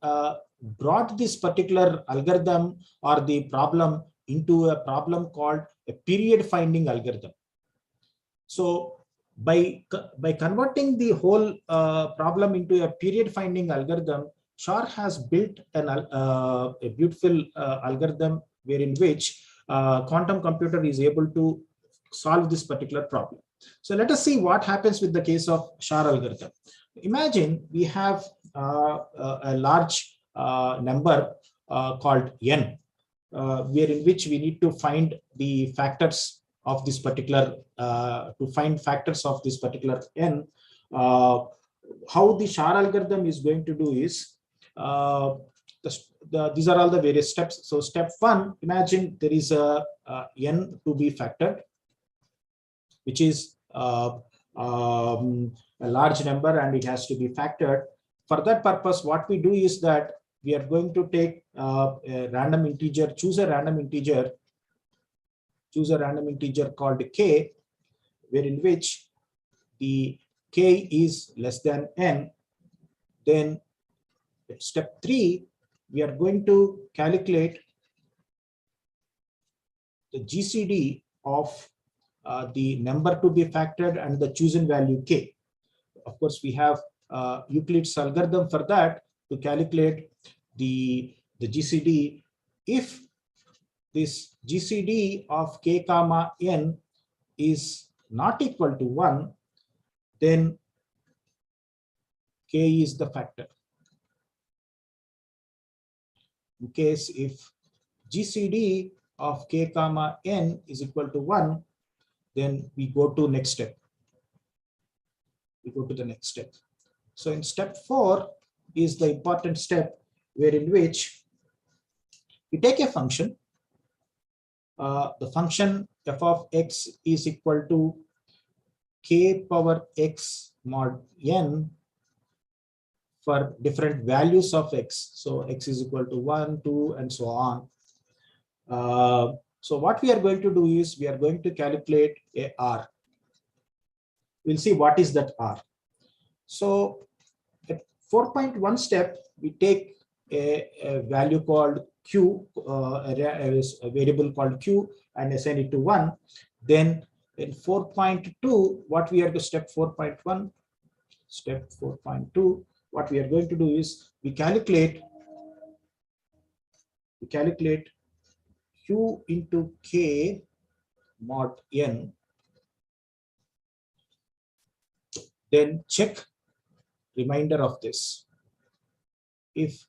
brought this particular algorithm or the problem into a problem called a period finding algorithm. So by converting the whole problem into a period finding algorithm, Shar has built a beautiful algorithm wherein which quantum computer is able to solve this particular problem. So let us see what happens with the case of Shar algorithm. Imagine we have a large number called n, wherein which we need to find the factors of this particular to find factors of this particular n. How the Shar algorithm is going to do is these are all the various steps. So step one, imagine there is a n to be factored, which is a large number and it has to be factored. For that purpose, what we do is that we are going to take a random integer, choose a random integer called k, wherein which the k is less than n. Then at step 3, we are going to calculate the GCD of the number to be factored and the chosen value k. Of course, we have Euclid's algorithm for that to calculate the GCD. If this GCD of k comma n is not equal to 1, then k is the factor. In case if GCD of k comma n is equal to 1, then we go to next step. We go to the next step. So in step 4 is the important step, wherein which we take a function. The function f of x is equal to k power x mod n for different values of x. So x is equal to 1, 2, and so on. So what we are going to do is we are going to calculate a r. We'll see what is that r. So at 4.1 step, we take a value called q, a variable called q, and assign it to 1. Then in 4.2, what we are to step 4.1, step 4.2, what we are going to do is we calculate q into k mod n, then check remainder of this. If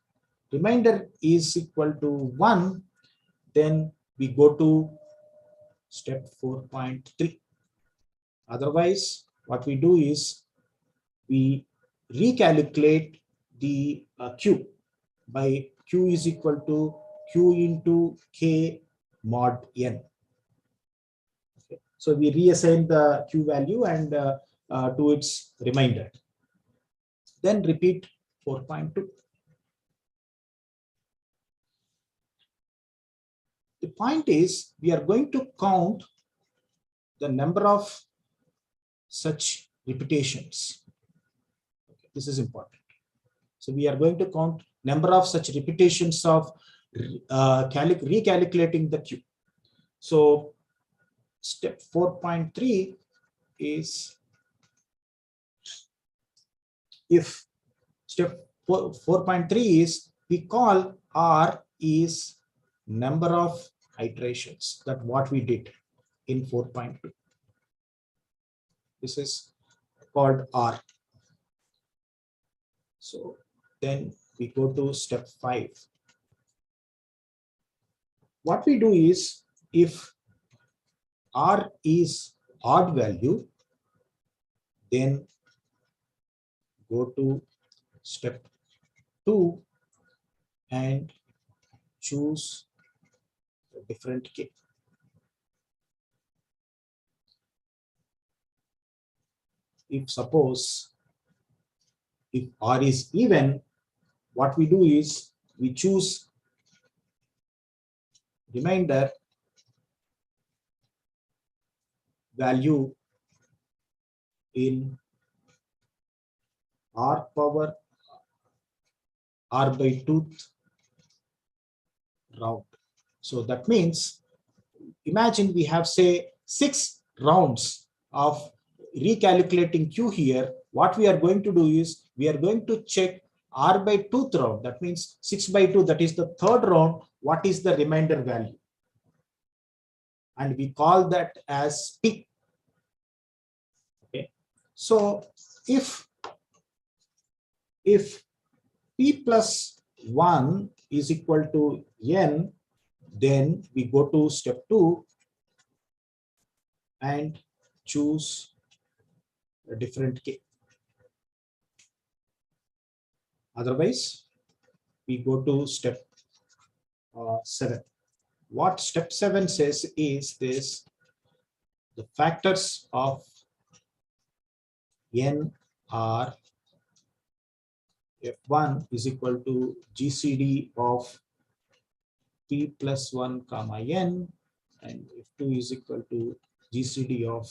remainder is equal to 1, then we go to step 4.3. Otherwise, what we do is we recalculate the q by q is equal to q into k mod n. Okay. So we reassign the q value and to its remainder. Then repeat 4.2. The point is we are going to count the number of such repetitions. Okay, this is important. So we are going to count number of such repetitions of recalculating the q. So step 4.3 is if step 4.3 is we call r is number of iterations, that what we did in 4.2. This is called r. So then we go to step 5. What we do is if r is odd value, then go to step 2 and choose a different k. If suppose if r is even, what we do is we choose remainder value in r power r by 2th round. So that means imagine we have say 6 rounds of recalculating q here. What we are going to do is we are going to check r by 2th round. That means 6 by 2, that is the 3rd round. What is the remainder value? And we call that as p. Okay. So if p plus 1 is equal to n, then we go to step 2 and choose a different k. Otherwise, we go to step 7. What step 7 says is this: the factors of n are f1 is equal to GCD of p plus 1 comma n, and f2 is equal to GCD of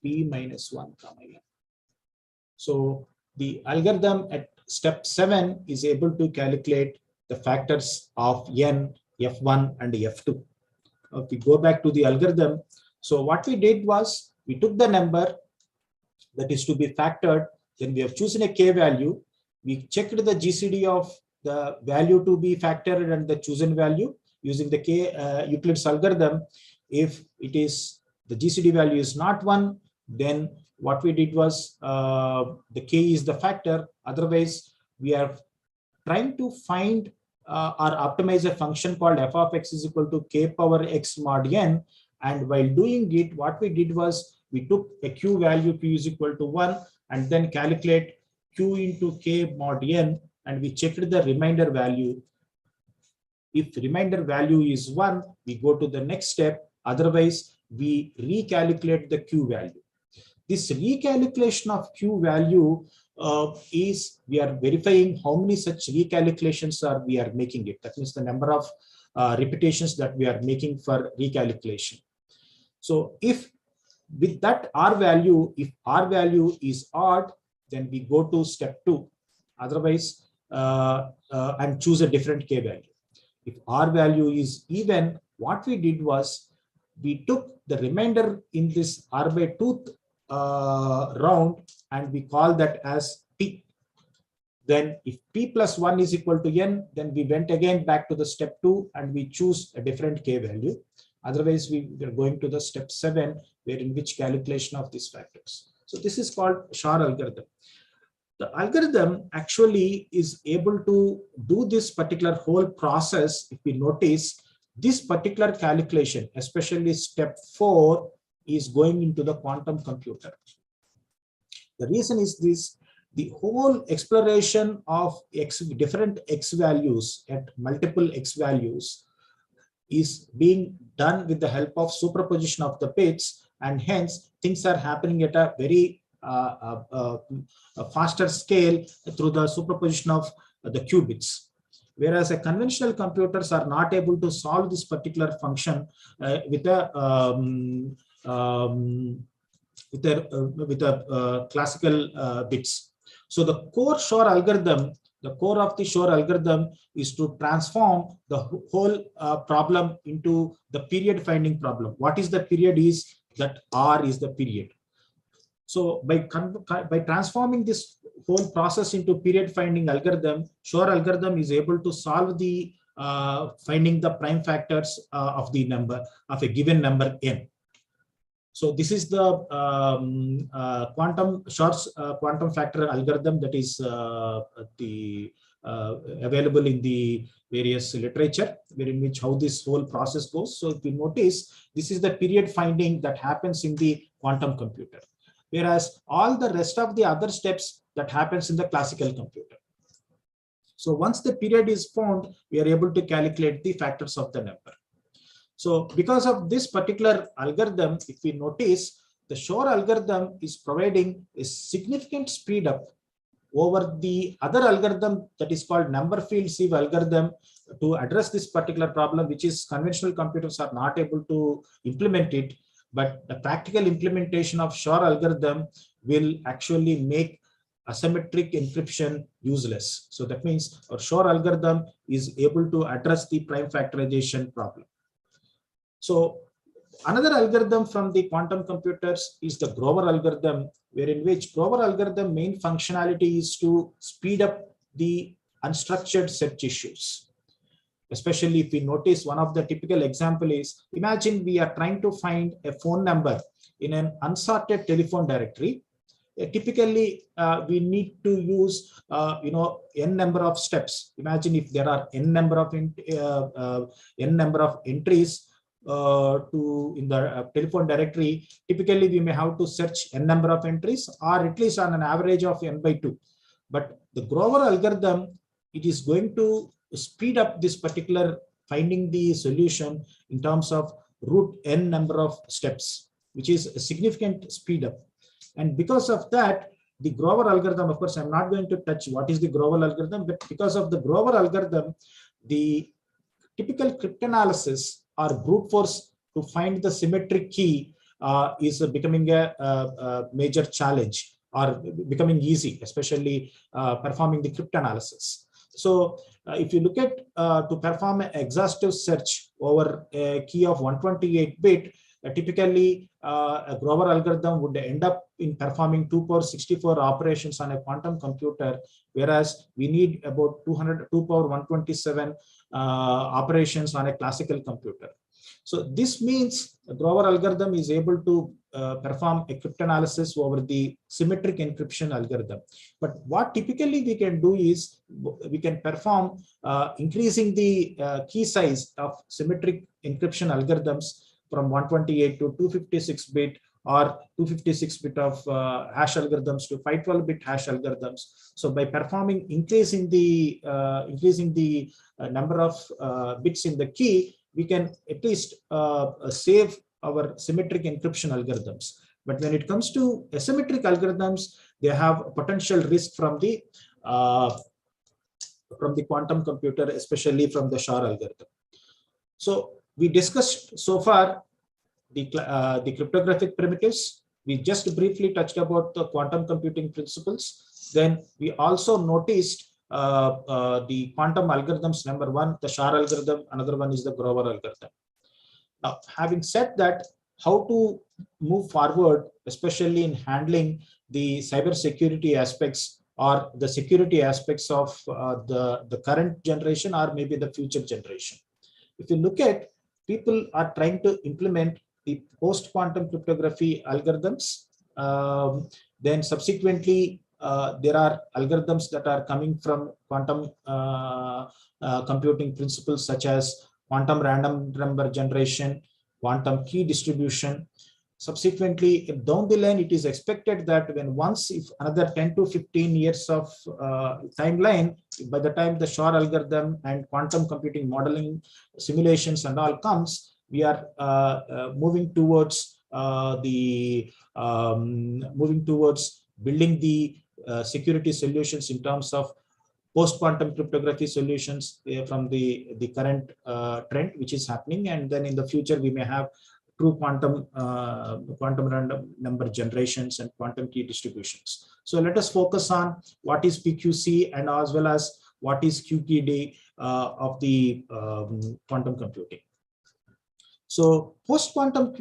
p minus 1 comma n. So the algorithm at step 7 is able to calculate the factors of n, f1 and f2. If we go back to the algorithm, so what we did was we took the number that is to be factored, then we have chosen a k value, we checked the GCD of the value to be factored and the chosen value using the k Euclid's algorithm. If it is the GCD value is not 1, then what we did was the k is the factor. Otherwise, we are trying to find or optimize a function called f of x is equal to k power x mod n. And while doing it, what we did was we took a q value p is equal to 1 and then calculate q into k mod n, and we checked the remainder value. If remainder value is 1, we go to the next step. Otherwise, we recalculate the Q value. This recalculation of Q value is we are verifying how many such recalculations are we are making it. That means the number of repetitions that we are making for recalculation. So if with that R value, if R value is odd, then we go to step 2. Otherwise, and choose a different K value. If R value is even, what we did was we took the remainder in this R by 2 round and we call that as P. Then if P plus 1 is equal to N, then we went again back to the step 2 and we choose a different K value. Otherwise, we are going to the step 7, where in which calculation of these factors. So this is called Shor algorithm. The algorithm actually is able to do this particular whole process. If we notice, this particular calculation, especially step 4, is going into the quantum computer. The reason is this: the whole exploration of different X values at multiple X values is being done with the help of superposition of the bits, and hence things are happening at a very a faster scale through the superposition of the qubits. Whereas a conventional computers are not able to solve this particular function with a classical bits. So the core Shor algorithm, the core of the Shor algorithm is to transform the whole problem into the period finding problem. What is the period? Is that R is the period. So by transforming this whole process into period finding algorithm, Shor algorithm is able to solve the finding the prime factors of the number of a given number n. So this is the Shor's quantum factor algorithm that is available in the various literature, wherein which how this whole process goes. So if you notice, this is the period finding that happens in the quantum computer, whereas all the rest of the other steps that happens in the classical computer. So once the period is found, we are able to calculate the factors of the number. So because of this particular algorithm, if we notice, the Shor algorithm is providing a significant speed up over the other algorithm that is called number field sieve algorithm to address this particular problem, which is conventional computers are not able to implement it. But the practical implementation of Shor algorithm will actually make asymmetric encryption useless. So that means our Shor algorithm is able to address the prime factorization problem. So another algorithm from the quantum computers is the Grover algorithm, wherein which Grover algorithm main functionality is to speed up the unstructured search issues. Especially if we notice, one of the typical example is, imagine we are trying to find a phone number in an unsorted telephone directory. Typically, we need to use n number of steps. Imagine if there are n number of entries in the telephone directory. Typically, we may have to search n number of entries, or at least on an average of n by 2. But the Grover algorithm, it is going to speed up this particular finding the solution in terms of root n number of steps, which is a significant speed up. And because of that, the Grover algorithm, of course, I'm not going to touch what is the Grover algorithm, but because of the Grover algorithm, the typical cryptanalysis or brute force to find the symmetric key is becoming a major challenge, or becoming easy, especially performing the cryptanalysis. So if you look at to perform an exhaustive search over a key of 128-bit, typically a Grover algorithm would end up in performing 2 power 64 operations on a quantum computer, whereas we need about 2 power 127 operations on a classical computer. So this means the Grover algorithm is able to perform a cryptanalysis over the symmetric encryption algorithm. But what typically we can do is we can perform increasing the key size of symmetric encryption algorithms from 128 to 256-bit, or 256-bit of hash algorithms to 512-bit hash algorithms. So by performing increasing the number of bits in the key, we can at least save our symmetric encryption algorithms. But when it comes to asymmetric algorithms, they have potential risk from the quantum computer, especially from the Shor algorithm. So we discussed so far the cryptographic primitives. We just briefly touched about the quantum computing principles. Then we also noticed the quantum algorithms. Number one, the Shor algorithm. Another one is the Grover algorithm. Now, having said that, how to move forward, especially in handling the cyber security aspects or the security aspects of the current generation or maybe the future generation. If you look at, people are trying to implement the post-quantum cryptography algorithms. Then subsequently, there are algorithms that are coming from quantum computing principles such as quantum random number generation, quantum key distribution. Subsequently, down the line, it is expected that if another 10 to 15 years of timeline, by the time the Shor algorithm and quantum computing modeling simulations and all comes, we are moving towards building the security solutions in terms of post-quantum cryptography solutions from the current trend which is happening, and then in the future we may have true quantum random number generations and quantum key distributions. So let us focus on what is PQC and as well as what is QKD of the quantum computing. So post-quantum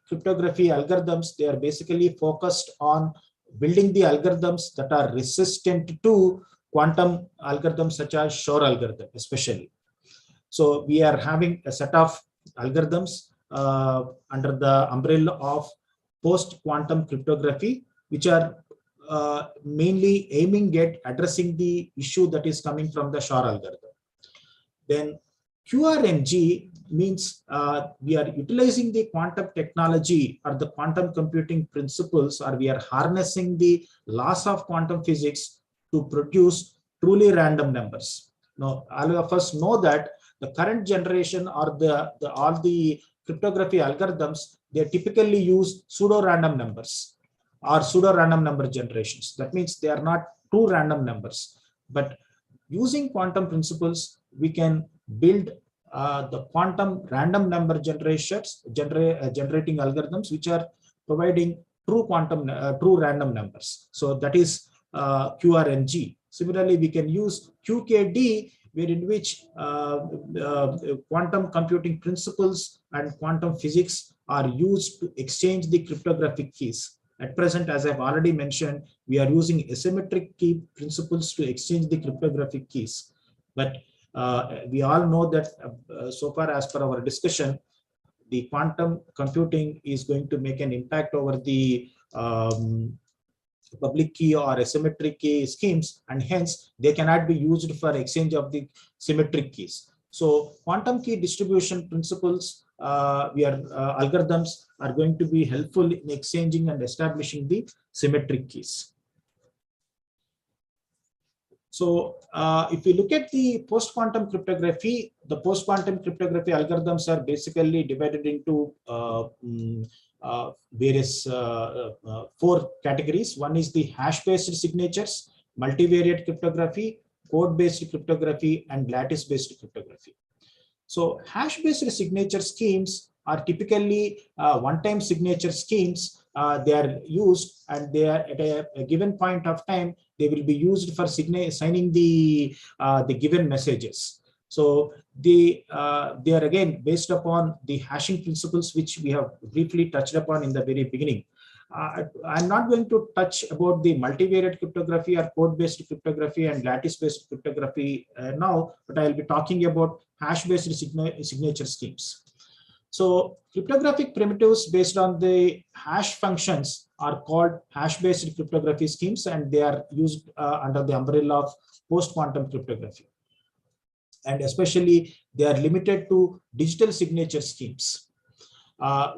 cryptography algorithms, they are basically focused on building the algorithms that are resistant to quantum algorithms such as Shor algorithm especially. So we are having a set of algorithms under the umbrella of post-quantum cryptography, which are mainly aiming at addressing the issue that is coming from the Shor algorithm. Then QRNG means we are utilizing the quantum technology or the quantum computing principles, or we are harnessing the laws of quantum physics to produce truly random numbers. Now, all of us know that the current generation or all the cryptography algorithms, they typically use pseudo-random numbers or pseudo-random number generations. That means they are not true random numbers. But using quantum principles, we can build the quantum random number generating algorithms which are providing true random numbers. So that is QRNG. Similarly, we can use QKD, wherein which quantum computing principles and quantum physics are used to exchange the cryptographic keys. At present, as I've already mentioned, we are using asymmetric key principles to exchange the cryptographic keys. But we all know that so far as per our discussion, the quantum computing is going to make an impact over the public key or asymmetric key schemes, and hence they cannot be used for exchange of the symmetric keys. So quantum key distribution principles, algorithms are going to be helpful in exchanging and establishing the symmetric keys. So if we look at the post-quantum cryptography, the post-quantum cryptography algorithms are basically divided into various 4 categories. One is the hash-based signatures, multivariate cryptography, code-based cryptography, and lattice-based cryptography. So hash-based signature schemes are typically one-time signature schemes. They are used, and they are at a given point of time, they will be used for signing the given messages. So they are again based upon the hashing principles, which we have briefly touched upon in the very beginning. I'm not going to touch about the multivariate cryptography or code-based cryptography and lattice-based cryptography now, but I'll be talking about hash-based signature schemes. So cryptographic primitives based on the hash functions are called hash-based cryptography schemes, and they are used under the umbrella of post-quantum cryptography. And especially they are limited to digital signature schemes.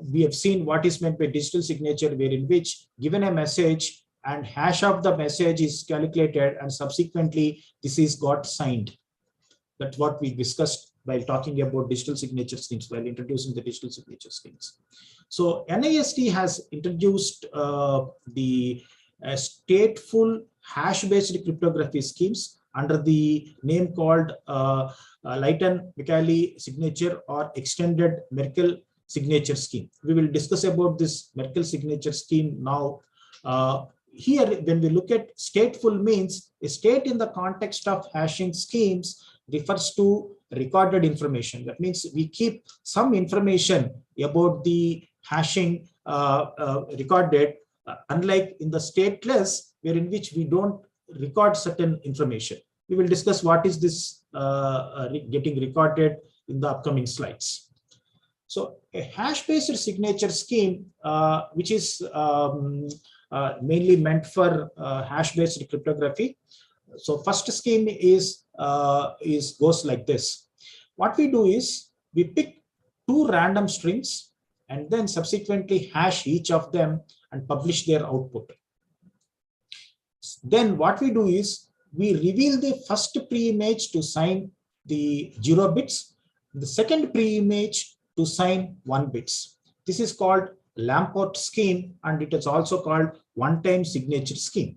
We have seen what is meant by digital signature, wherein which given a message and hash of the message is calculated, and subsequently this is got signed. That's what we discussed while talking about digital signature schemes, while introducing the digital signature schemes. So NIST has introduced the stateful hash-based cryptography schemes under the name called Leighton-McCallie signature or extended Merkle signature scheme. We will discuss about this Merkle signature scheme now. Here, when we look at stateful, means a state in the context of hashing schemes refers to recorded information. That means we keep some information about the hashing recorded, unlike in the stateless, wherein which we don't record certain information. We will discuss what is this getting recorded in the upcoming slides. So a hash-based signature scheme, which is mainly meant for hash-based cryptography. So first scheme is goes like this. What we do is we pick two random strings and then subsequently hash each of them and publish their output. Then what we do is we reveal the first pre-image to sign the 0 bits, the second pre-image to sign 1 bits. This is called Lamport scheme, and it is also called one-time signature scheme.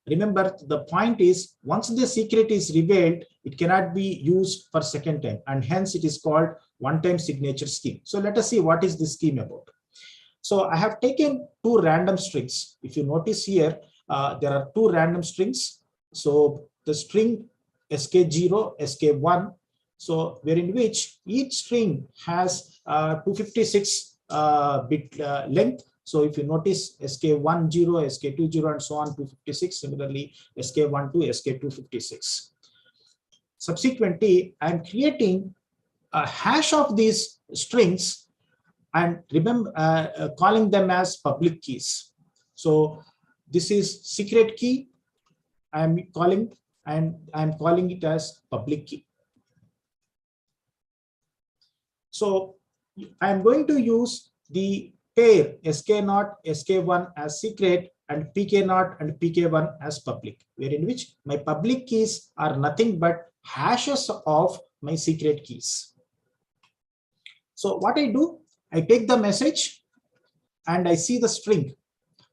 Remember, the point is once the secret is revealed, it cannot be used for second time, and hence it is called one-time signature scheme. So let us see what is this scheme about. So I have taken two random strings. If you notice here, there are two random strings. So the string sk0, sk1, so wherein which each string has 256 bit length. So if you notice sk10, sk20, and so on, 256. Similarly, sk12, sk256. Subsequently, I am creating a hash of these strings and remember calling them as public keys. So this is secret key. I am calling, and I am calling it as public key. So I am going to use the pair sk0, sk1 as secret and pk0 and pk1 as public, wherein which my public keys are nothing but hashes of my secret keys. So what I do, I take the message and I see the string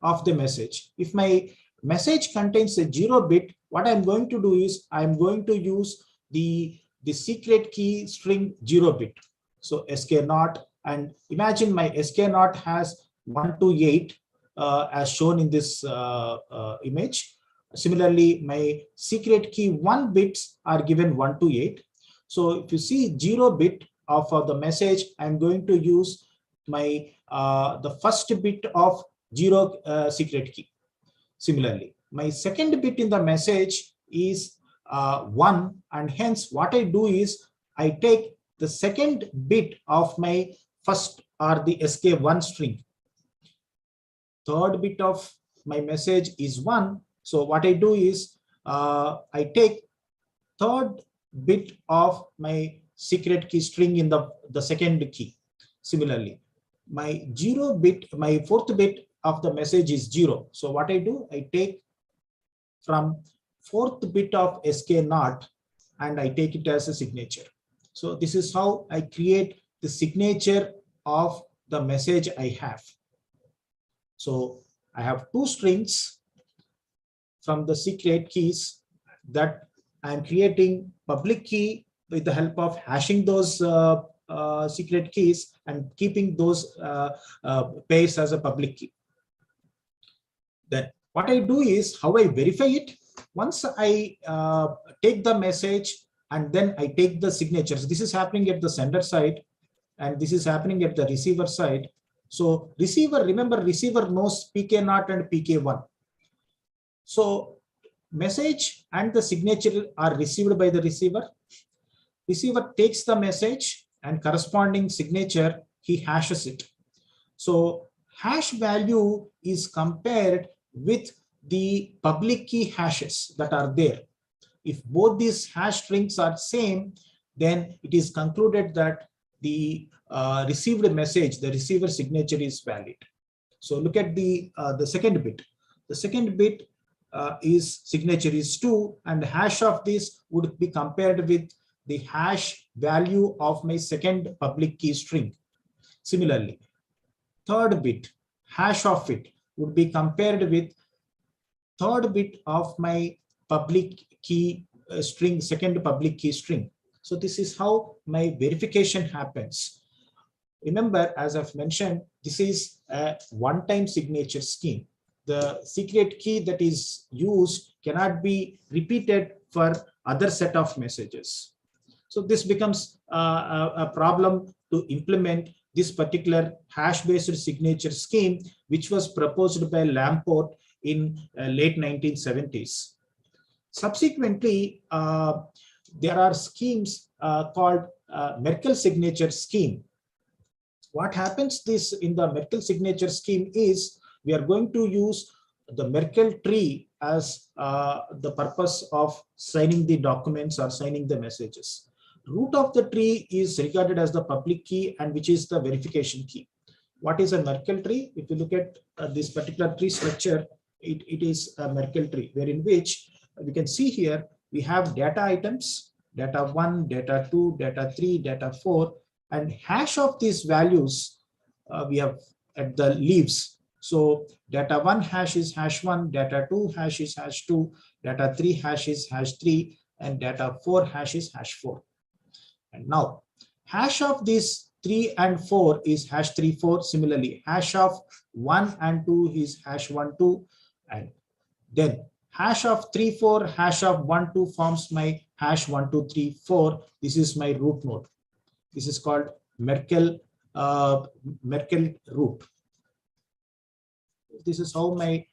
of the message. If my message contains a 0 bit, what I'm going to do is I'm going to use the secret key string 0 bit. So sk0, and imagine my sk0 has 1 to 8 as shown in this image. Similarly, my secret key 1 bits are given 1 to 8. So if you see 0 bit of the message, I'm going to use my the first bit of 0 secret key. Similarly, my second bit in the message is 1, and hence what I do is I take the second bit of my first or the sk1 string. Third bit of my message is 1. So what I do is I take third bit of my secret key string in the second key. Similarly, my 0 bit, my fourth bit of the message is 0. So what I do, I take from fourth bit of sk0 and I take it as a signature. So this is how I create the signature of the message I have. So I have two strings from the secret keys that I'm creating public key with the help of hashing those secret keys and keeping those pairs as a public key. Then what I do is how I verify it. Once I take the message and then I take the signatures. This is happening at the sender side and this is happening at the receiver side. So receiver, remember receiver knows pk0 and pk1. So message and the signature are received by the receiver. Receiver takes the message and corresponding signature, he hashes it. So hash value is compared with the public key hashes that are there. If both these hash strings are same, then it is concluded that the received message, the receiver signature is valid. So look at the second bit. The second bit is signature is 2, and hash of this would be compared with the hash value of my second public key string. Similarly, third bit, hash of it would be compared with third bit of my public key string, second public key string. So this is how my verification happens. Remember, as I've mentioned, this is a one-time signature scheme. The secret key that is used cannot be repeated for other set of messages. So this becomes a problem to implement this particular hash-based signature scheme, which was proposed by Lamport in late 1970s. Subsequently, there are schemes called Merkle signature scheme. What happens this in the Merkle signature scheme is we are going to use the Merkle tree as the purpose of signing the documents or signing the messages. Root of the tree is regarded as the public key, and which is the verification key. What is a Merkle tree? If you look at this particular tree structure, it is a Merkle tree, wherein which we can see here we have data items, data 1, data 2, data 3, data 4, and hash of these values we have at the leaves. So data 1 hash is hash 1, data 2 hash is hash 2, data 3 hash is hash 3, and data 4 hash is hash 4. And now hash of these 3 and 4 is hash 3, 4. Similarly, hash of 1 and 2 is hash 1, 2. And then hash of 3, 4, hash of 1, 2 forms my hash 1, 2, 3, 4. This is my root node. This is called Merkle root. This is how my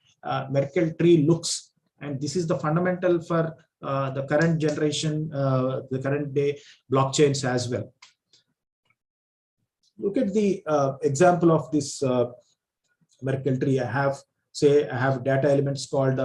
Merkle tree looks, and this is the fundamental for the current generation, the current day blockchains as well. Look at the example of this Merkle tree. I have data elements called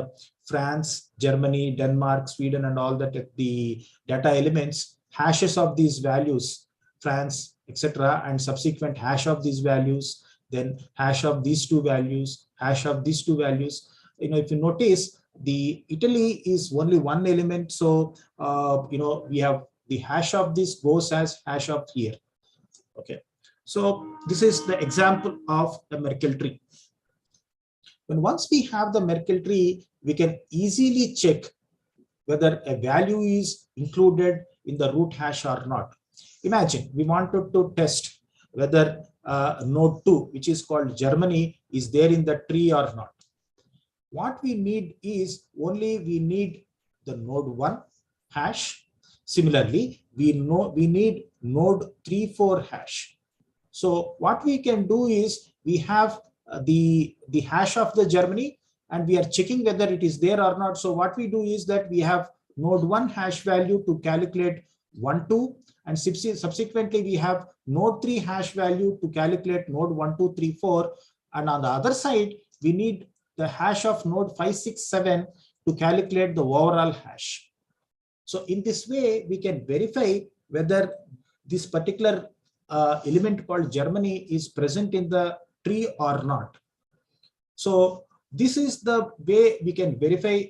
France, Germany, Denmark, Sweden, and all that. The data elements, hashes of these values, France, etc., and subsequent hash of these values, then hash of these two values, hash of these two values. If you notice, the Italy is only one element, so we have the hash of this goes as hash of here. Okay, so this is the example of the Merkle tree. When once we have the Merkle tree, we can easily check whether a value is included in the root hash or not. Imagine we wanted to test whether node 2, which is called Germany, is there in the tree or not. What we need is we need the node 1 hash. Similarly, we need node 3, 4 hash. So what we can do is we have the hash of the Germany, and we are checking whether it is there or not. So what we do is that we have node 1 hash value to calculate 1, 2, and subsequently we have node 3 hash value to calculate node 1, 2, 3, 4, and on the other side we need the hash of node 5, 6, 7 to calculate the overall hash. So in this way we can verify whether this particular element called Germany is present in the tree or not. So this is the way we can verify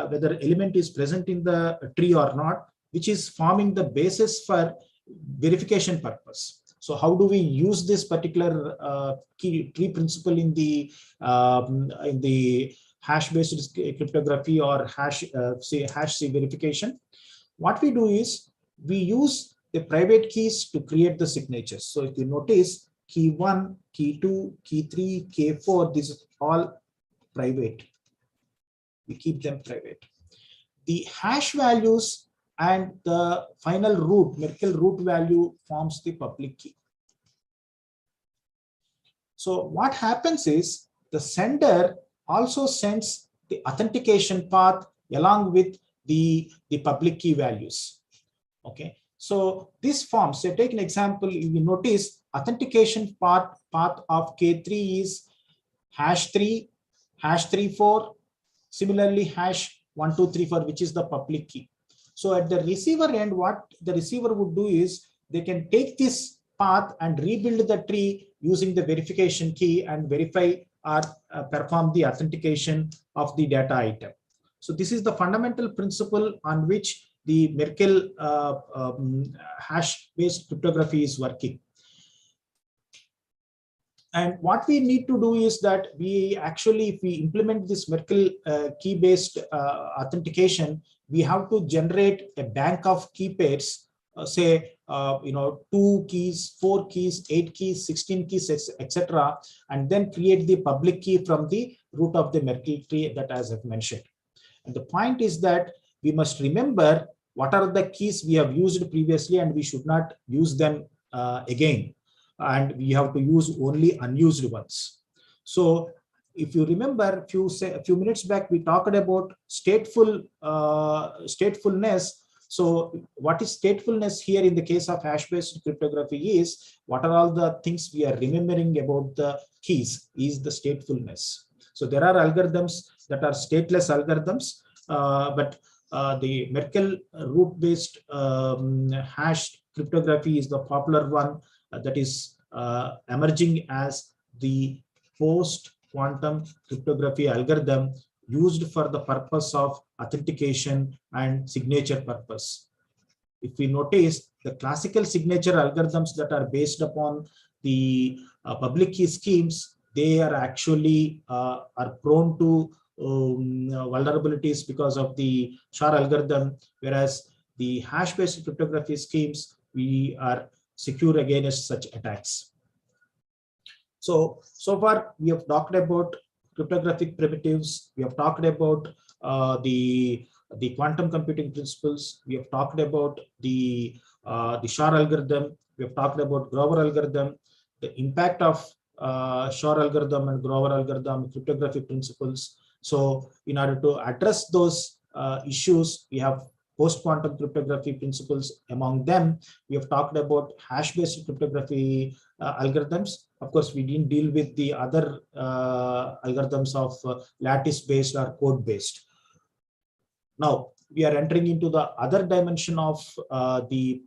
whether element is present in the tree or not, which is forming the basis for verification purpose. So how do we use this particular tree principle in the hash-based cryptography or hash verification? What we do is we use the private keys to create the signatures. So if you notice, key 1, key 2, key 3, key 4, this is all private. We keep them private. The hash values and the final root, Merkle root value, forms the public key. So what happens is the sender also sends the authentication path along with the public key values. Okay, so this forms, so take an example, you notice authentication path of K3 is hash 3, hash 3, 4, similarly hash 1, 2, 3, 4, which is the public key. So at the receiver end, what the receiver would do is they can take this path and rebuild the tree using the verification key and verify or perform the authentication of the data item. So this is the fundamental principle on which the Merkle hash-based cryptography is working. And what we need to do is that we actually, if we implement this Merkle key-based authentication, we have to generate a bank of key pairs, say, 2 keys, 4 keys, 8 keys, 16 keys, etc., and then create the public key from the root of the Merkle tree that as I've mentioned. And the point is that we must remember what are the keys we have used previously, and we should not use them again. And we have to use only unused ones. So if you remember a few minutes back, we talked about statefulness. So what is statefulness here in the case of hash-based cryptography is what are all the things we are remembering about the keys is the statefulness. So there are algorithms that are stateless algorithms, but the Merkle root-based hash cryptography is the popular one that is emerging as the post-quantum cryptography algorithm used for the purpose of authentication and signature purpose. If we notice, the classical signature algorithms that are based upon the public key schemes, they are actually are prone to vulnerabilities because of the SHAR algorithm, whereas the hash-based cryptography schemes, we are secure against such attacks. So far we have talked about cryptographic primitives. We have talked about the quantum computing principles. We have talked about the SHAR algorithm. We have talked about Grover algorithm, the impact of SHAR algorithm and Grover algorithm, cryptographic principles. So in order to address those issues, we have post-quantum cryptography principles. Among them, we have talked about hash-based cryptography algorithms. Of course, we didn't deal with the other algorithms of lattice-based or code-based. Now, we are entering into the other dimension of the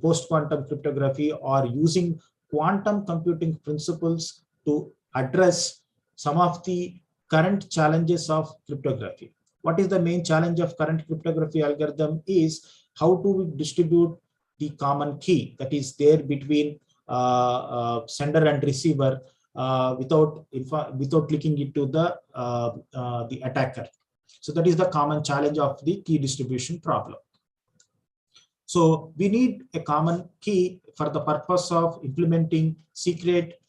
post-quantum cryptography, or using quantum computing principles to address some of the current challenges of cryptography. What is the main challenge of current cryptography algorithm is how do we distribute the common key that is there between sender and receiver without linking it to the attacker. So that is the common challenge of the key distribution problem. So we need a common key for the purpose of implementing secret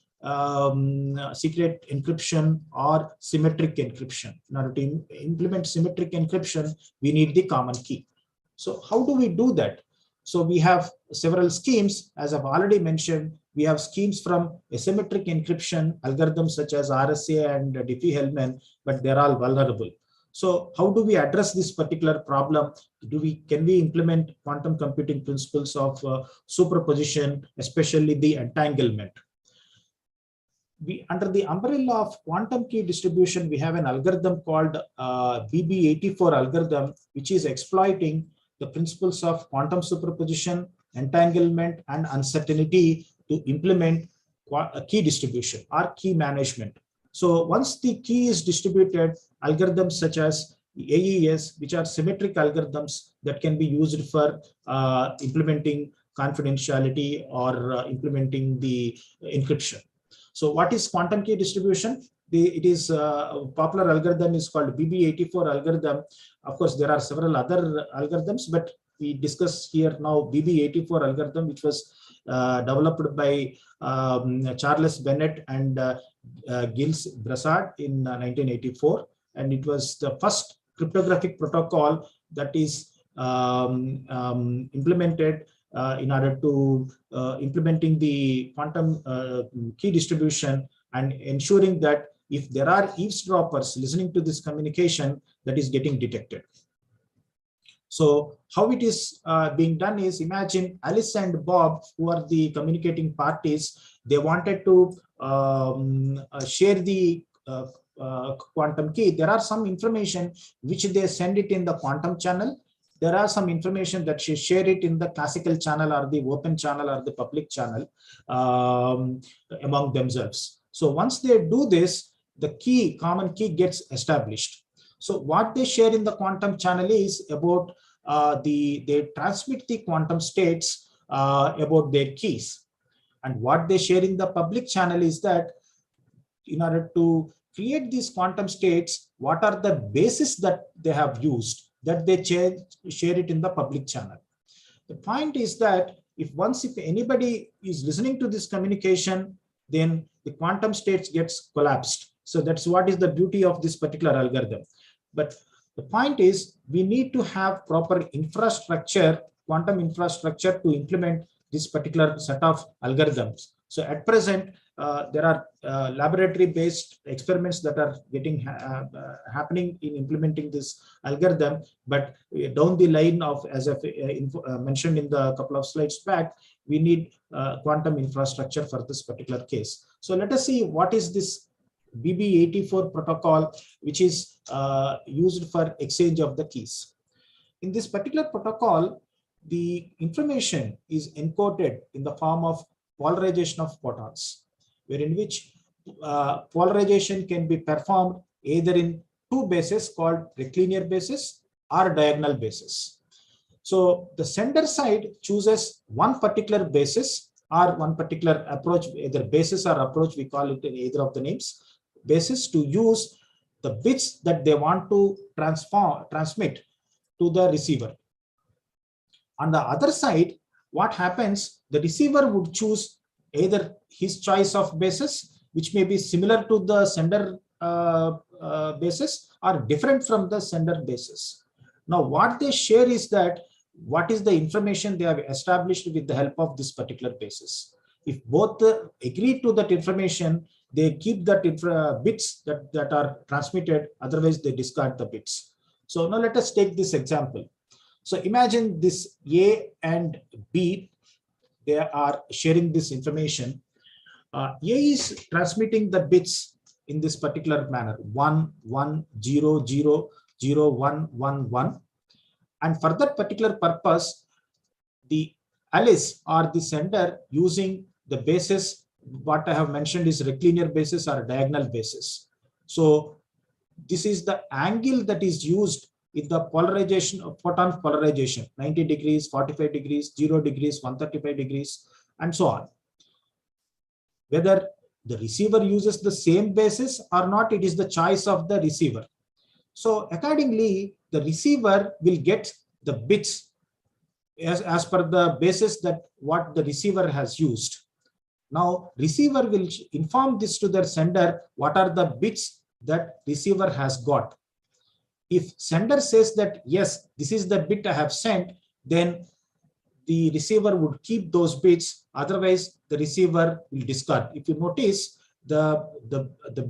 encryption or symmetric encryption. In order to implement symmetric encryption, we need the common key. So how do we do that? So we have several schemes. As I've already mentioned, we have schemes from asymmetric encryption algorithms such as RSA and Diffie-Hellman, but they're all vulnerable. So how do we address this particular problem? Can we implement quantum computing principles of superposition, especially the entanglement? Under the umbrella of quantum key distribution, we have an algorithm called BB84 algorithm, which is exploiting the principles of quantum superposition, entanglement, and uncertainty to implement key distribution or key management. So once the key is distributed, algorithms such as AES, which are symmetric algorithms that can be used for implementing confidentiality or implementing the encryption. So what is quantum key distribution? It is a popular algorithm is called BB84 algorithm. Of course, there are several other algorithms, but we discuss here now BB84 algorithm, which was developed by Charles Bennett and Gilles Brassard in 1984. And it was the first cryptographic protocol that is implemented in order to implementing the quantum key distribution and ensuring that if there are eavesdroppers listening to this communication, that is getting detected. So how it is being done is, imagine Alice and Bob, who are the communicating parties, they wanted to share the quantum key. There are some information which they send it in the quantum channel. There are some information that she share it in the classical channel or the open channel or the public channel among themselves. So once they do this, the key, common key gets established. So what they share in the quantum channel is about they transmit the quantum states about their keys. And what they share in the public channel is that in order to create these quantum states, what are the bases that they have used, that they share it in the public channel. The point is that if anybody is listening to this communication, then the quantum states gets collapsed. So that's what is the beauty of this particular algorithm. But the point is we need to have proper infrastructure, quantum infrastructure, to implement this particular set of algorithms. So at present, there are laboratory-based experiments that are getting happening in implementing this algorithm. But down the line of, as I mentioned in the couple of slides back, we need quantum infrastructure for this particular case. So let us see what is this BB84 protocol, which is used for exchange of the keys. In this particular protocol, the information is encoded in the form of polarization of photons, wherein which polarization can be performed either in two bases called rectilinear basis or diagonal basis. So the sender side chooses one particular basis or one particular approach, either basis or approach, we call it in either of the names, basis, to use the bits that they want to transmit to the receiver. On the other side, what happens, the receiver would choose either his choice of basis, which may be similar to the sender basis or different from the sender basis. Now, what they share is that what is the information they have established with the help of this particular basis. If both agree to that information, they keep that bits that are transmitted, otherwise they discard the bits. So now let us take this example. So imagine this A and B, they are sharing this information. A is transmitting the bits in this particular manner, 1, 1, 0, 0, 0, 1, 1, 1. And for that particular purpose, the Alice or the sender using the basis, what I have mentioned is rectilinear basis or diagonal basis. So this is the angle that is used in the polarization of photon polarization, 90 degrees, 45 degrees, 0 degrees, 135 degrees, and so on. Whether the receiver uses the same basis or not, it is the choice of the receiver. So accordingly, the receiver will get the bits as per the basis that what the receiver has used. Now, receiver will inform this to their sender, what are the bits that receiver has got. If sender says that, yes, this is the bit I have sent, then the receiver would keep those bits, otherwise the receiver will discard. If you notice, the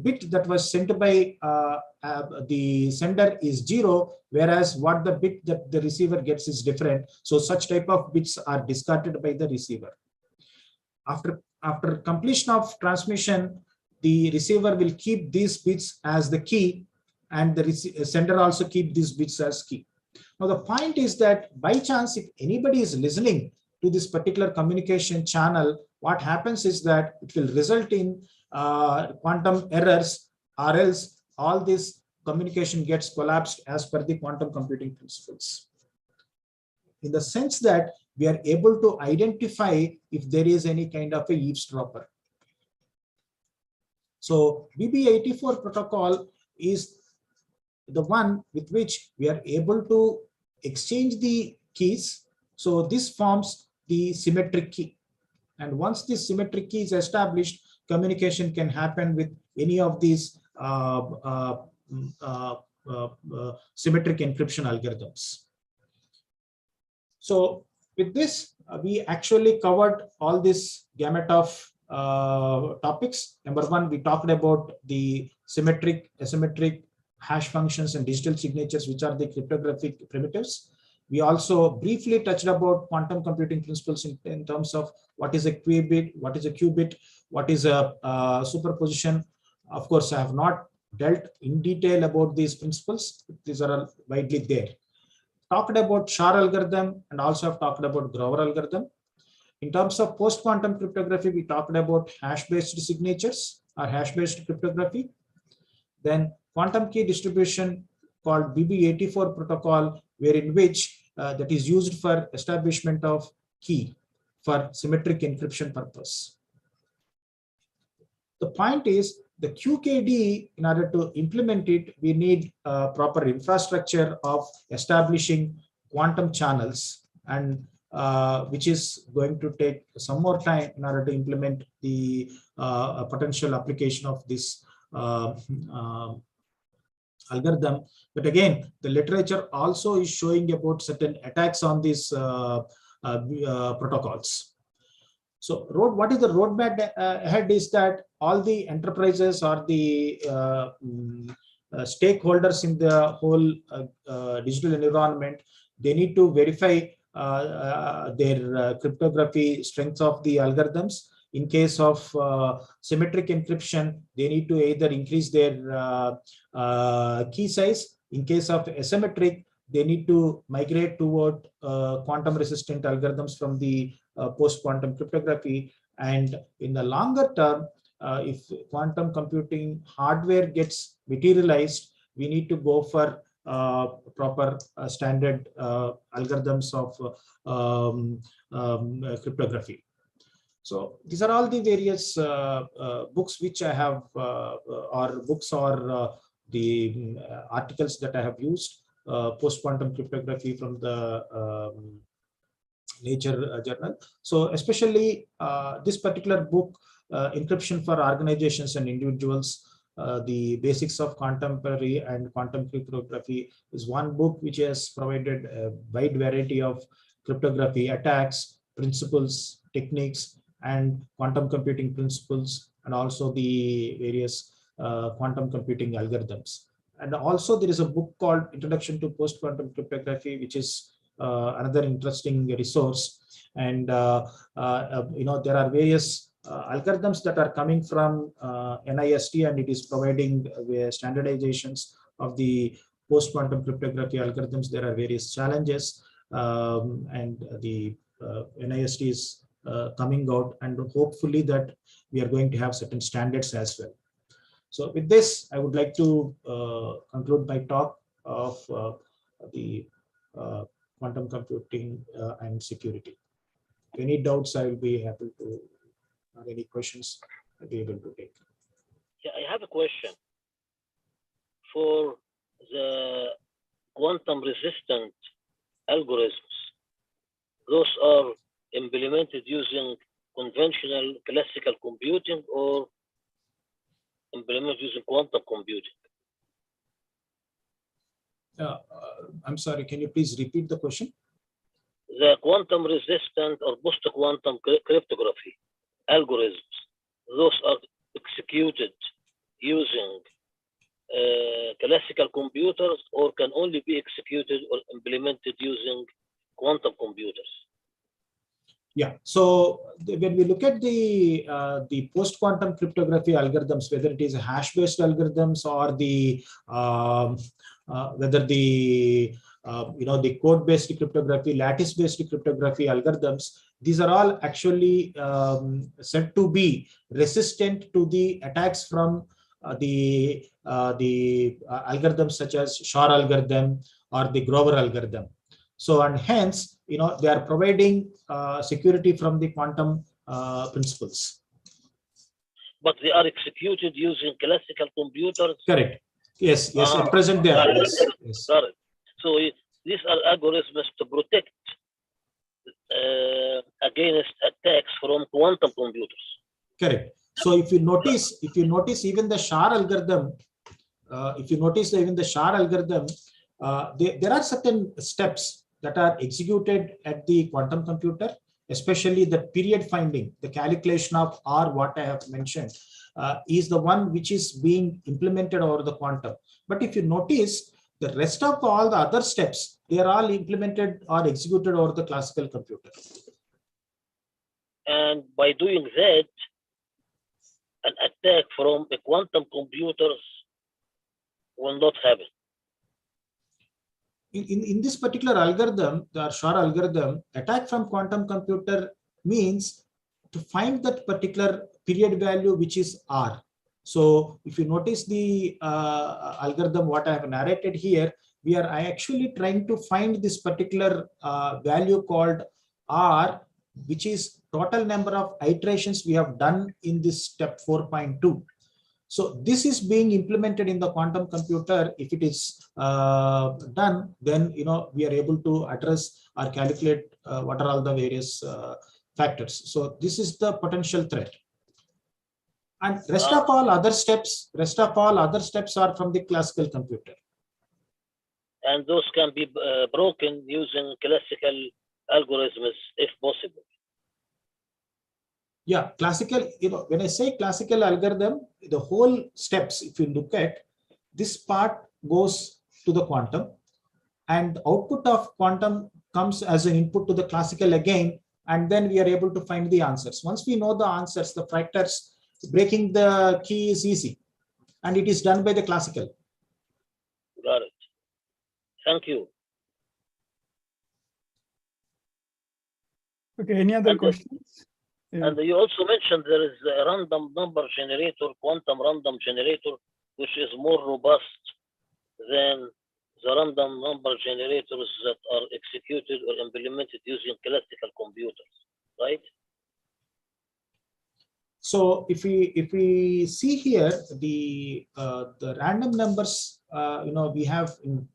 bit that was sent by the sender is 0, whereas what the bit that the receiver gets is different. So such type of bits are discarded by the receiver. After completion of transmission, the receiver will keep these bits as the key, and the sender also keep these bits as key. Now the point is that by chance, if anybody is listening to this particular communication channel, what happens is that it will result in quantum errors, or else all this communication gets collapsed as per the quantum computing principles. In the sense that we are able to identify if there is any kind of a eavesdropper. So BB84 protocol is the one with which we are able to exchange the keys. So this forms the symmetric key. And once this symmetric key is established, communication can happen with any of these symmetric encryption algorithms. So with this, we actually covered all this gamut of topics. Number one, we talked about the symmetric, asymmetric, hash functions and digital signatures, which are the cryptographic primitives. We also briefly touched about quantum computing principles in terms of what is a qubit, what is a qubit, what is a superposition. Of course, I have not dealt in detail about these principles. These are widely there. Talked about Shor algorithm and also have talked about Grover algorithm. In terms of post-quantum cryptography, we talked about hash-based signatures or hash-based cryptography. Then quantum key distribution, called BB84 protocol, wherein which that is used for establishment of key for symmetric encryption purpose. The point is the QKD, in order to implement it, we need proper infrastructure of establishing quantum channels, and which is going to take some more time in order to implement the potential application of this algorithm. But again, the literature also is showing about certain attacks on these protocols. So what is the roadmap ahead is that all the enterprises or the stakeholders in the whole digital environment, they need to verify their cryptography strengths of the algorithms. In case of symmetric encryption, they need to either increase their key size. In case of asymmetric, they need to migrate toward quantum resistant algorithms from the post-quantum cryptography. And in the longer term, if quantum computing hardware gets materialized, we need to go for proper standard algorithms of cryptography. So these are all the various books which I have, or books or the articles that I have used. Post-quantum cryptography from the Nature journal. So especially this particular book, Encryption for Organizations and Individuals, the Basics of Contemporary and Quantum Cryptography, is one book which has provided a wide variety of cryptography attacks, principles, techniques, and quantum computing principles, and also the various quantum computing algorithms. And also there is a book called Introduction to Post-Quantum Cryptography, which is another interesting resource. And there are various algorithms that are coming from NIST, and it is providing standardizations of the post-quantum cryptography algorithms. There are various challenges, and the NIST is coming out, and hopefully that we are going to have certain standards as well. So with this, I would like to conclude my talk of the quantum computing and security. Any doubts, I will be happy to, or any questions, I'll be able to take. Yeah, I have a question. For the quantum resistant algorithms, those are implemented using conventional classical computing or implemented using quantum computing? I'm sorry, can you please repeat the question? The quantum resistant or post-quantum cryptography algorithms, those are executed using classical computers, or can only be executed or implemented using quantum computers? Yeah, so when we look at the post-quantum cryptography algorithms, whether it is hash-based algorithms or the whether the the code-based cryptography, lattice-based cryptography algorithms, these are all actually said to be resistant to the attacks from the algorithms such as Shor algorithm or the Grover algorithm. So, and hence, they are providing security from the quantum principles. But they are executed using classical computers? Correct. Yes, yes, at present they are. Yes, yes. Got it. So these are algorithms to protect against attacks from quantum computers. Correct. So if you notice even the Shor algorithm, there are certain steps that are executed at the quantum computer, especially the period finding, the calculation of R, what I have mentioned, is the one which is being implemented over the quantum. But if you notice, the rest of all the other steps, they are all implemented or executed over the classical computer. And by doing that, an attack from the quantum computers will not happen. In this particular algorithm, the Shor algorithm, attack from quantum computer means to find that particular period value which is R. So if you notice the algorithm, what I have narrated here, I actually trying to find this particular value called R, which is total number of iterations we have done in this step 4.2. So this is being implemented in the quantum computer. If it is done, then we are able to address or calculate what are all the various factors. So this is the potential threat. And rest of all other steps are from the classical computer. And those can be broken using classical algorithms if possible. Yeah, classical, when I say classical algorithm, the whole steps, if you look at this part goes to the quantum, and output of quantum comes as an input to the classical again, and then we are able to find the answers. Once we know the answers, the factors, breaking the key is easy, and it is done by the classical. Got it. Thank you. Okay, any other questions? Yeah. And you also mentioned there is a random number generator, quantum random generator, which is more robust than the random number generators that are executed or implemented using classical computers, right? So if we see here the random numbers, we have in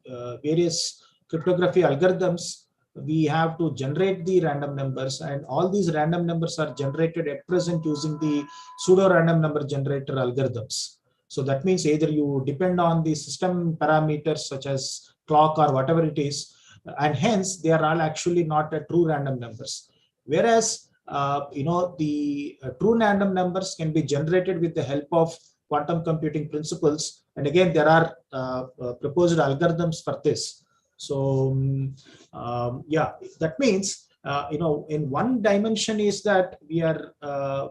various cryptography algorithms, we have to generate the random numbers, and all these random numbers are generated at present using the pseudo random number generator algorithms. So that means either you depend on the system parameters such as clock or whatever it is, and hence they are all actually not a true random numbers. Whereas the true random numbers can be generated with the help of quantum computing principles, and again there are proposed algorithms for this. So yeah, that means in one dimension is that we are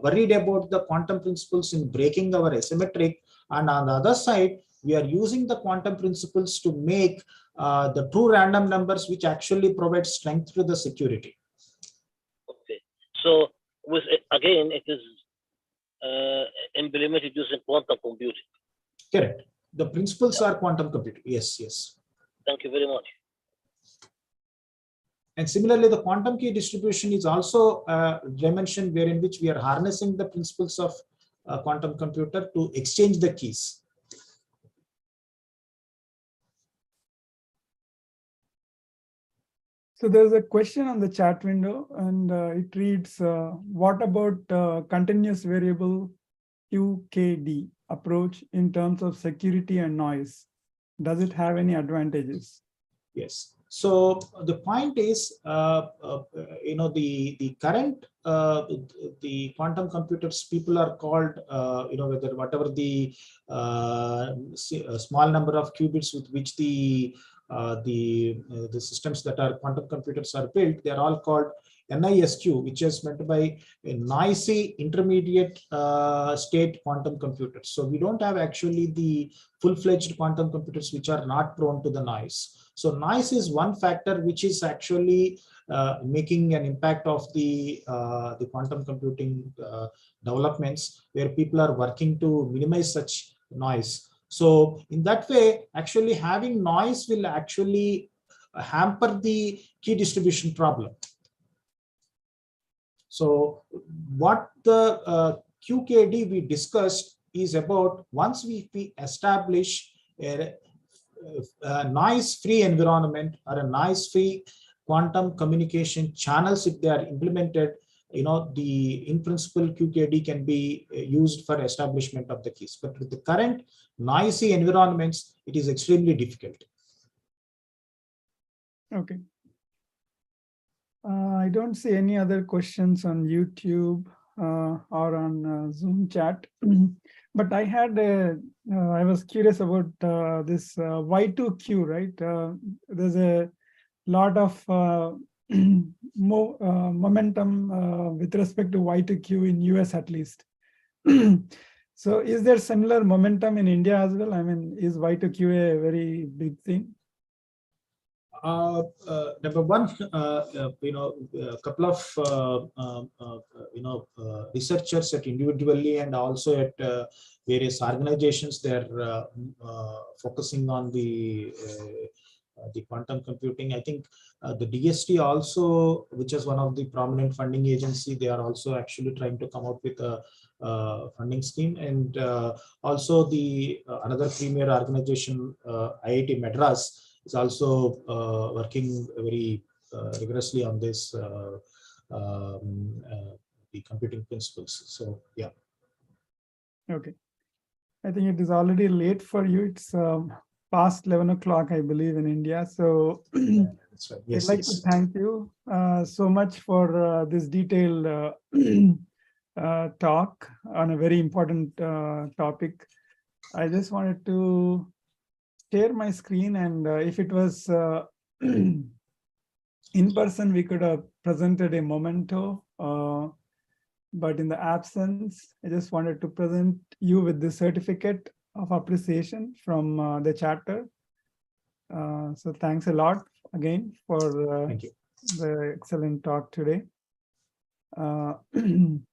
worried about the quantum principles in breaking our asymmetric, and on the other side we are using the quantum principles to make the true random numbers, which actually provide strength to the security. Okay, so with again it is implemented using quantum computing. Correct. The principles are quantum computing. Yes, yes. Thank you very much. And similarly, the quantum key distribution is also a dimension wherein which we are harnessing the principles of quantum computer to exchange the keys. So there's a question on the chat window, and it reads, what about continuous variable QKD approach in terms of security and noise? Does it have any advantages? Yes. So the point is, the current the quantum computers, people are called, whatever the small number of qubits with which the systems that are quantum computers are built, they are all called NISQ, which is meant by a noisy intermediate state quantum computers. So we don't have actually the full-fledged quantum computers which are not prone to the noise. So noise is one factor which is actually making an impact of the quantum computing developments, where people are working to minimize such noise. So in that way, actually having noise will actually hamper the key distribution problem. So what the QKD we discussed is about, once we establish a noise-free environment or a noise-free quantum communication channels, if they are implemented, in principle QKD can be used for establishment of the keys. But with the current noisy environments, it is extremely difficult. Okay. I don't see any other questions on YouTube or on Zoom chat, but I had I was curious about this Y2Q, right? There's a lot of momentum with respect to Y2Q in US at least. So is there similar momentum in India as well? I mean, is Y2Q a very big thing? Number one, a couple of researchers at individually and also at various organizations. They're focusing on the quantum computing. I think the DST also, which is one of the prominent funding agency, they are also actually trying to come up with a funding scheme, and also the another premier organization, IIT Madras, is also working very rigorously on this the computing principles. So yeah. Okay. I think it is already late for you. It's past 11 o'clock, I believe, in India. So That's right. Yes, I'd like to thank you so much for this detailed talk on a very important topic. I just wanted to share my screen, and if it was in person, we could have presented a memento, but in the absence, I just wanted to present you with the certificate of appreciation from the chapter. So thanks a lot again for thank you. the excellent talk today. And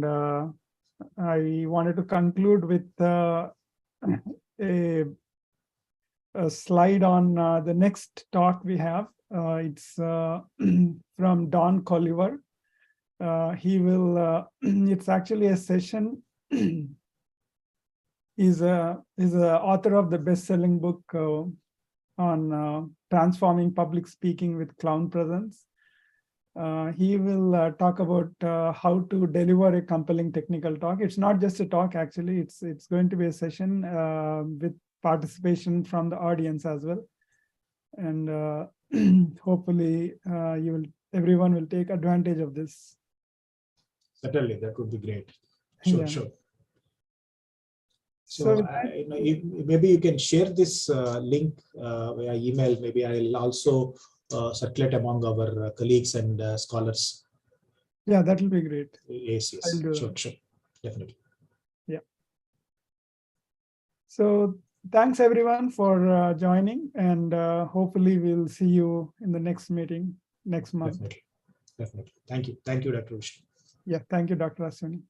I wanted to conclude with a slide on the next talk we have. It's from Don Colliver. He will, it's actually a session. He's a author of the best-selling book on transforming public speaking with clown presence. He will talk about how to deliver a compelling technical talk. It's not just a talk, actually. It's going to be a session with participation from the audience as well. And hopefully everyone will take advantage of this. Certainly, that would be great. Sure, Yeah. sure. So maybe you can share this link via email. Maybe I'll also circulate among our colleagues and scholars. Yeah, that will be great. Yes, yes, sure, sure, definitely. Yeah. So thanks everyone for joining, and hopefully we'll see you in the next meeting next month. Definitely, definitely. Thank you, Dr. Vishnu. Yeah, thank you, Dr. Aswani.